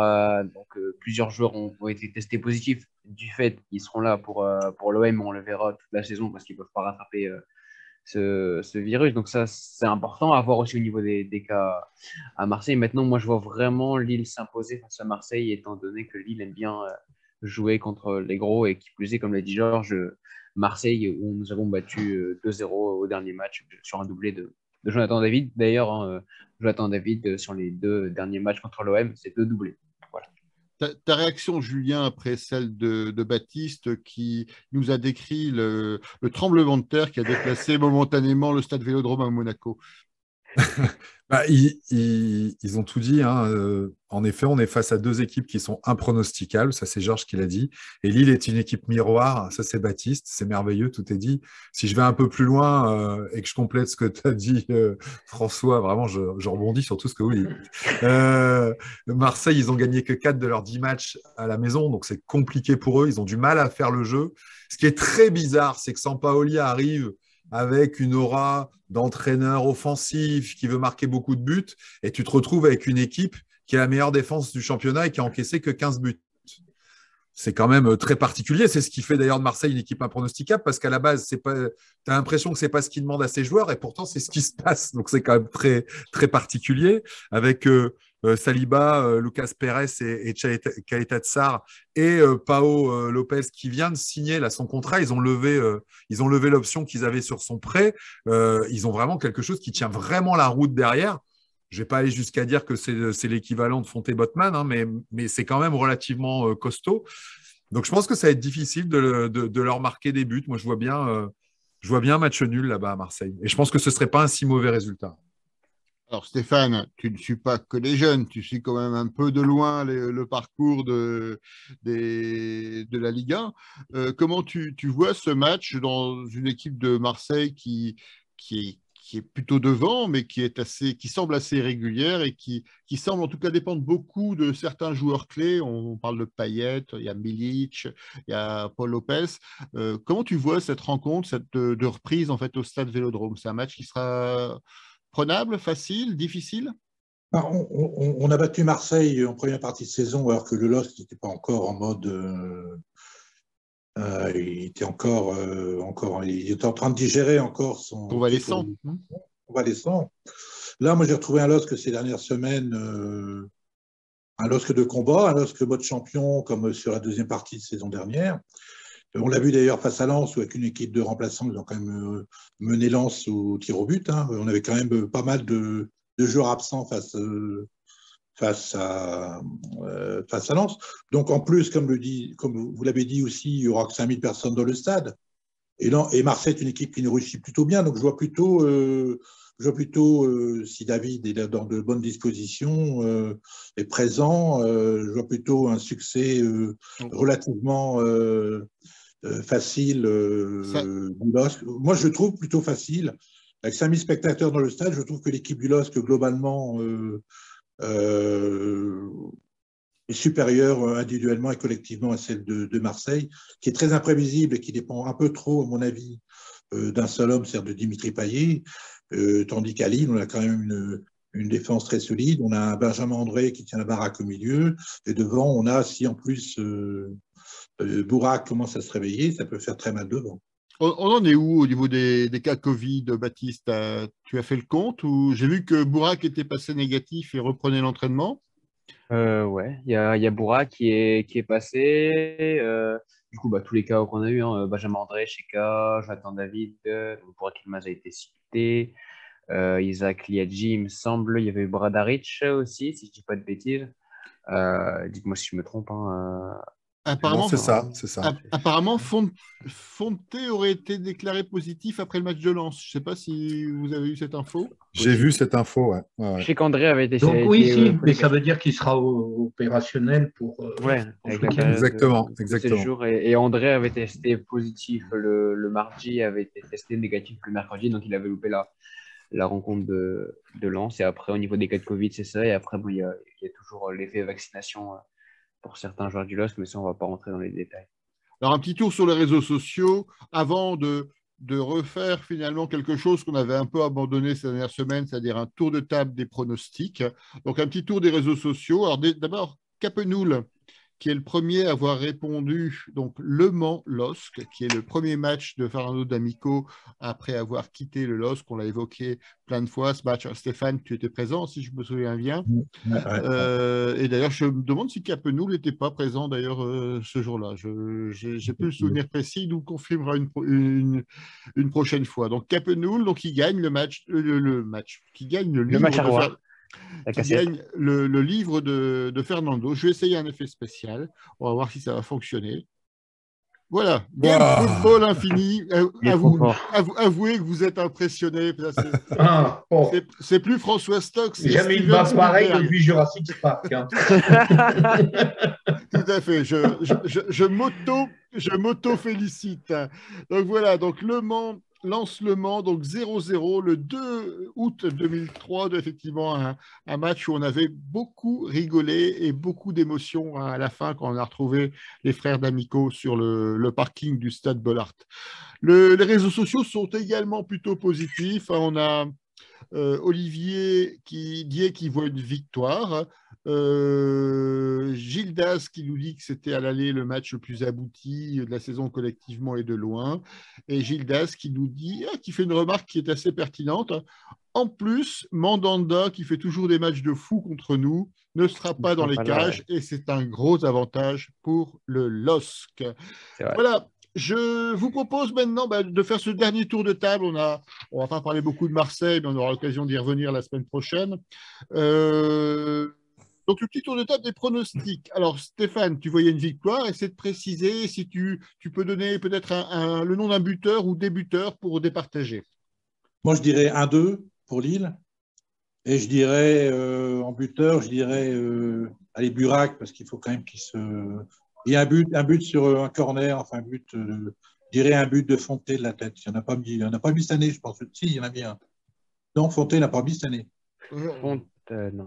donc plusieurs joueurs ont été testés positifs. Du fait qu'ils seront là pour l'OM, on le verra toute la saison parce qu'ils ne peuvent pas rattraper ce virus. Donc ça, c'est important à voir aussi au niveau des cas à Marseille. Maintenant, moi, je vois vraiment Lille s'imposer face à Marseille, étant donné que Lille aime bien jouer contre les gros et qui plus est, comme l'a dit Georges, Marseille, où nous avons battu 2-0 au dernier match sur un doublé de Jonathan David. D'ailleurs, hein, Jonathan David, sur les 2 derniers matchs contre l'OM, c'est 2 doublés. Voilà. Ta réaction, Julien, après celle de Baptiste, qui nous a décrit le tremblement de terre qui a déplacé momentanément le Stade Vélodrome à Monaco? Bah, ils ont tout dit, hein. En effet, on est face à deux équipes qui sont impronosticables. Ça, c'est Georges qui l'a dit. Et Lille est une équipe miroir. Ça, c'est Baptiste. C'est merveilleux. Tout est dit. Si je vais un peu plus loin et que je complète ce que tu as dit, François, vraiment, je rebondis sur tout ce que vous dites. Marseille, ils ont gagné que 4 de leurs 10 matchs à la maison. Donc, c'est compliqué pour eux. Ils ont du mal à faire le jeu. Ce qui est très bizarre, c'est que Sampaoli arrive avec une aura d'entraîneur offensif qui veut marquer beaucoup de buts, et tu te retrouves avec une équipe qui est la meilleure défense du championnat et qui a encaissé que 15 buts. C'est quand même très particulier. C'est ce qui fait d'ailleurs de Marseille une équipe impronosticable, parce qu'à la base, tu as l'impression que ce n'est pas ce qu'il demande à ses joueurs, et pourtant, c'est ce qui se passe. Donc, c'est quand même très, très particulier, avec Saliba, Lucas Pérez et Keita Tsar et Pau Lopez qui vient de signer là, son contrat. Ils ont levé l'option qu'ils avaient sur son prêt. Ils ont vraiment quelque chose qui tient vraiment la route derrière. Je ne vais pas aller jusqu'à dire que c'est l'équivalent de Fonté-Botman, hein, mais c'est quand même relativement costaud. Donc, je pense que ça va être difficile de leur marquer des buts. Moi, je vois bien un match nul là-bas à Marseille. Et je pense que ce ne serait pas un si mauvais résultat. Alors Stéphane, tu ne suis pas que les jeunes, tu suis quand même un peu de loin le parcours de la Ligue 1. Comment tu vois ce match dans une équipe de Marseille qui est plutôt devant, mais qui semble assez régulière et qui semble en tout cas dépendre beaucoup de certains joueurs clés. On parle de Payet, il y a Milic, il y a Paul Lopez. Comment tu vois cette rencontre, de reprise en fait au stade Vélodrome? C'est un match qui sera prenable, facile, difficile? On a battu Marseille en première partie de saison, alors que le LOSC n'était pas encore en mode. Il était il était en train de digérer encore son Convalescent. Convalescent. Là, moi, j'ai retrouvé un LOSC ces dernières semaines, un LOSC de combat, un LOSC mode champion, comme sur la deuxième partie de saison dernière. On l'a vu d'ailleurs face à Lens, où avec une équipe de remplaçants, ils ont quand même mené Lens au tir au but. Hein. On avait quand même pas mal de joueurs absents face à Lens. Donc en plus, comme vous l'avez dit aussi, il y aura que 5000 personnes dans le stade. Et Marseille est une équipe qui nous réussit plutôt bien. Donc je vois plutôt si David est dans de bonnes dispositions, est présent, je vois plutôt un succès relativement facile du LOSC. Moi, je le trouve plutôt facile. Avec 5000 spectateurs dans le stade, je trouve que l'équipe du LOSC, globalement, est supérieure individuellement et collectivement à celle de Marseille, qui est très imprévisible et qui dépend un peu trop, à mon avis, d'un seul homme, c'est-à-dire de Dimitri Payet, tandis qu'à Lille, on a quand même une défense très solide. On a un Benjamin André qui tient la baraque au milieu, et devant, on a, si en plus Bourak commence à se réveiller, ça peut faire très mal devant. On en est où au niveau des cas Covid, Baptiste? Tu as fait le compte, ou j'ai vu que Bourak était passé négatif et reprenait l'entraînement? Ouais, il y a Boura qui est passé. Du coup, tous les cas qu'on a eu, hein, Benjamin André, Cheka, Jonathan David, Boura Kilmaz a été cité, Isaac Liadji, il me semble. Il y avait eu Bradaric aussi, si je dis pas de bêtises. Dites-moi si je me trompe. Hein, Apparemment, c'est ça. apparemment Fonte aurait été déclaré positif après le match de Lens. Je ne sais pas si vous avez eu cette info. J'ai vu cette info, ouais. Je sais qu'André avait été. Donc oui, mais ça veut dire qu'il sera opérationnel pour. Ouais, avec la période exactement. Et André avait testé positif le mardi, avait été testé négatif le mercredi, donc il avait loupé la rencontre de Lens. Et après, au niveau des cas de Covid, c'est ça. Et après, il y a toujours l'effet vaccination pour certains joueurs du LOSC, mais ça, on ne va pas rentrer dans les détails. Alors, un petit tour sur les réseaux sociaux avant de refaire finalement quelque chose qu'on avait un peu abandonné ces dernières semaines, c'est-à-dire un tour de table des pronostics. Donc, un petit tour des réseaux sociaux. Alors, d'abord, Capenoul, qui est le premier à avoir répondu, donc Le Mans-LOSC, qui est le premier match de Fernando D'Amico après avoir quitté le LOSC. On l'a évoqué plein de fois, ce match. Stéphane, tu étais présent, si je me souviens bien. Ouais. Et d'ailleurs, je me demande si Capenoul n'était pas présent d'ailleurs ce jour-là. Je n'ai plus le souvenir précis, il nous confirmera une prochaine fois. Donc Capenoul, donc, il gagne le match, qui gagne le livre match à de qui gagne le livre de Fernando. Je vais essayer un effet spécial. On va voir si ça va fonctionner. Voilà, game Wow. football infini. Il est trop fort. Avouez que vous êtes impressionné. Bon, C'est plus François Stock, c'est jamais une Steven baffe pareille Spielberg. depuis Jurassic Park. Hein. Tout à fait. Je m'auto-félicite. Donc voilà, donc Le Mans lance Le Mans, donc 0-0 le 2 août 2003, effectivement un match où on avait beaucoup rigolé et beaucoup d'émotions à la fin quand on a retrouvé les frères d'Amico sur le parking du stade Bollaert. Les réseaux sociaux sont également plutôt positifs. On a Olivier qui voit une victoire. Gildas qui nous dit que c'était à l'aller le match le plus abouti de la saison collectivement et de loin. Et Gildas qui nous dit, qui fait une remarque qui est assez pertinente. En plus, Mandanda, qui fait toujours des matchs de fou contre nous, ne sera pas dans les cages et c'est un gros avantage pour le LOSC. Voilà. Je vous propose maintenant de faire ce dernier tour de table. On va pas parler beaucoup de Marseille, mais on aura l'occasion d'y revenir la semaine prochaine. Donc, le petit tour de table des pronostics. Alors, Stéphane, tu voyais une victoire. Essaie de préciser si tu peux donner peut-être le nom d'un buteur ou des buteurs pour départager. Moi, je dirais 1-2 pour Lille. Et je dirais, en buteur, je dirais, allez, Burak, parce qu'il faut quand même qu'il se... Il y a un but sur un corner, enfin je dirais un but de Fonté de la tête. Il n'y en a pas mis cette année, je pense. Si, il y en a bien. Non, Fonté n'a pas mis cette année. Non.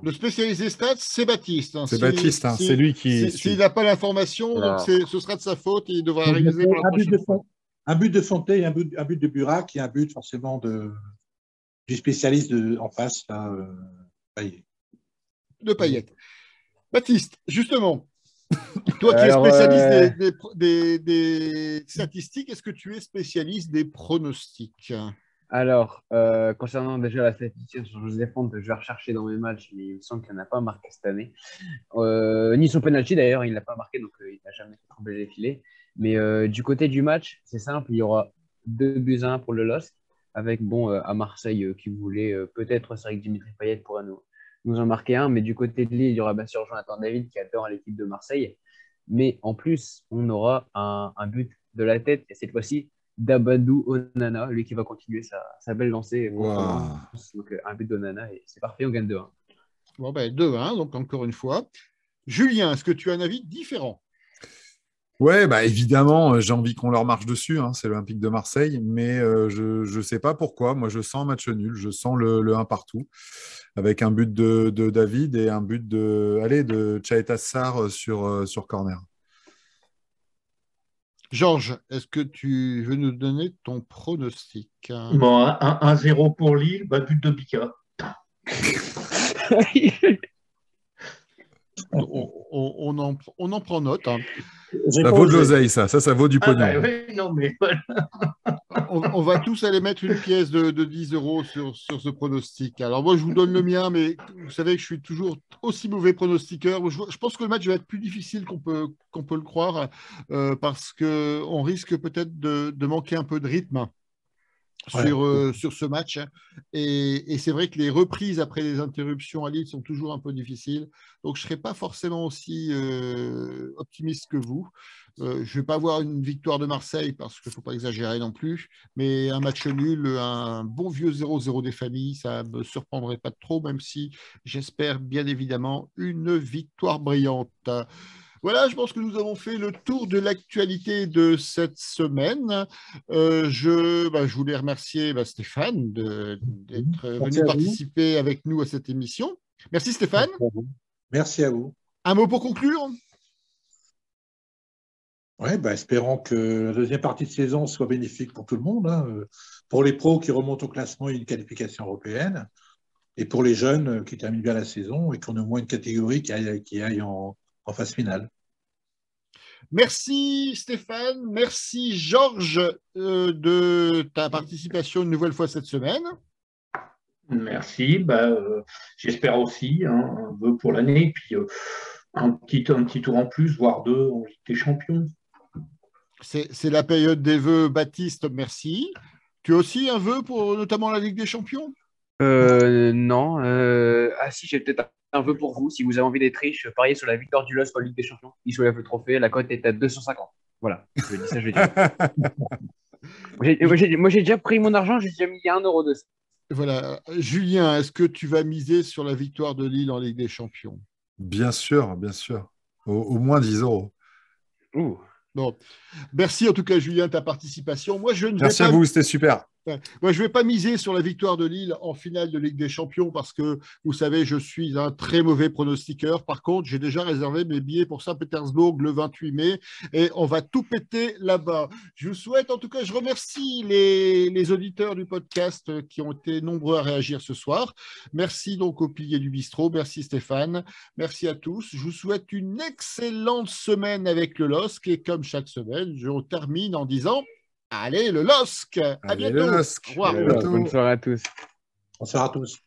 Le spécialisé stats, c'est Baptiste. Hein. C'est Baptiste, hein, c'est lui qui. S'il n'a pas l'information, donc ce sera de sa faute et il devra réviser pour la prochaine fois. Un but de Fonté, un but de Burak et un but forcément du spécialiste en face, là, Payet. De Payet. Baptiste, justement. Toi qui es spécialiste des statistiques, est-ce que tu es spécialiste des pronostics? Alors, concernant déjà la statistique sur José Fonte, je vais rechercher dans mes matchs, mais il me semble qu'il n'a pas marqué cette année. Ni son penalty d'ailleurs, il n'a pas marqué, donc il n'a jamais fait trembler les filets. Mais du côté du match, c'est simple, il y aura 2-1 pour le LOSC, avec à Marseille qui voulait peut-être, c'est vrai que Dimitri Payet pourrait nous en marquer un, mais du côté de Lille, il y aura bien sûr Jonathan David qui adore l'équipe de Marseille. Mais en plus, on aura un but de la tête, et cette fois-ci, d'Abadou Onana, lui qui va continuer sa belle lancée. Wow. Donc un but d'Onana, et c'est parfait, on gagne 2-1. Bon, 2-1, donc encore une fois. Julien, est-ce que tu as un avis différent? Ouais, évidemment, j'ai envie qu'on leur marche dessus, hein, c'est l'Olympique de Marseille, mais je ne sais pas pourquoi. Moi, je sens un match nul, je sens le 1 partout, avec un but de David et un but de Chaeta Sarr sur corner. Georges, est-ce que tu veux nous donner ton pronostic? Bon, 1-0 pour Lille, but de Bika. On en prend note. Hein. Ça vaut de l'oseille, ça vaut du pognon. Oui, non, mais... on va tous aller mettre une pièce de 10 € sur ce pronostic. Alors moi, je vous donne le mien, mais vous savez que je suis toujours aussi mauvais pronostiqueur. Je pense que le match va être plus difficile qu'on peut le croire, parce qu'on risque peut-être de manquer un peu de rythme sur ce match. Et c'est vrai que les reprises après les interruptions à Lille sont toujours un peu difficiles. Donc, je ne serai pas forcément aussi optimiste que vous. Je ne vais pas avoir une victoire de Marseille parce qu'il ne faut pas exagérer non plus. Mais un match nul, un bon vieux 0-0 des familles, ça ne me surprendrait pas trop, même si j'espère bien évidemment une victoire brillante. Voilà, je pense que nous avons fait le tour de l'actualité de cette semaine. Je voulais remercier Stéphane d'être venu participer avec nous à cette émission. Merci Stéphane. Merci à vous. Un mot pour conclure? Oui, espérons que la deuxième partie de saison soit bénéfique pour tout le monde. Hein. Pour les pros qui remontent au classement, il y a une qualification européenne. Et pour les jeunes qui terminent bien la saison et qu'on a au moins une catégorie qui aille en phase finale. Merci Stéphane, merci Georges de ta participation une nouvelle fois cette semaine. Merci, j'espère aussi un vœu pour l'année, puis un petit tour en plus, voire 2 en Ligue des Champions. C'est la période des vœux, Baptiste, merci. Tu as aussi un vœu pour notamment la Ligue des Champions? Non. Si, j'ai peut-être un vœu pour vous. Si vous avez envie d'être riche, pariez sur la victoire du LOSC en Ligue des Champions. Il soulève le trophée. La cote est à 250. Voilà, je dis ça, je dis. Moi, j'ai déjà pris mon argent, j'ai déjà mis 1 € dessus. Voilà. Julien, est-ce que tu vas miser sur la victoire de Lille en Ligue des Champions? Bien sûr, bien sûr. Au moins 10 euros. Ouh. Bon. Merci en tout cas, Julien, de ta participation. Moi, je ne vais Merci à pas. vous, c'était super. Ouais. Moi, je ne vais pas miser sur la victoire de Lille en finale de Ligue des Champions parce que, vous savez, je suis un très mauvais pronostiqueur. Par contre, j'ai déjà réservé mes billets pour Saint-Pétersbourg le 28 mai et on va tout péter là-bas. Je vous souhaite, en tout cas, je remercie les auditeurs du podcast qui ont été nombreux à réagir ce soir. Merci donc aux piliers du bistrot. Merci Stéphane. Merci à tous. Je vous souhaite une excellente semaine avec le LOSC et comme chaque semaine, je termine en disant... Allez, le LOSC! À Allez, bientôt! le LOSC. Au revoir. À bientôt. Bonne soirée à tous. Bonsoir à tous.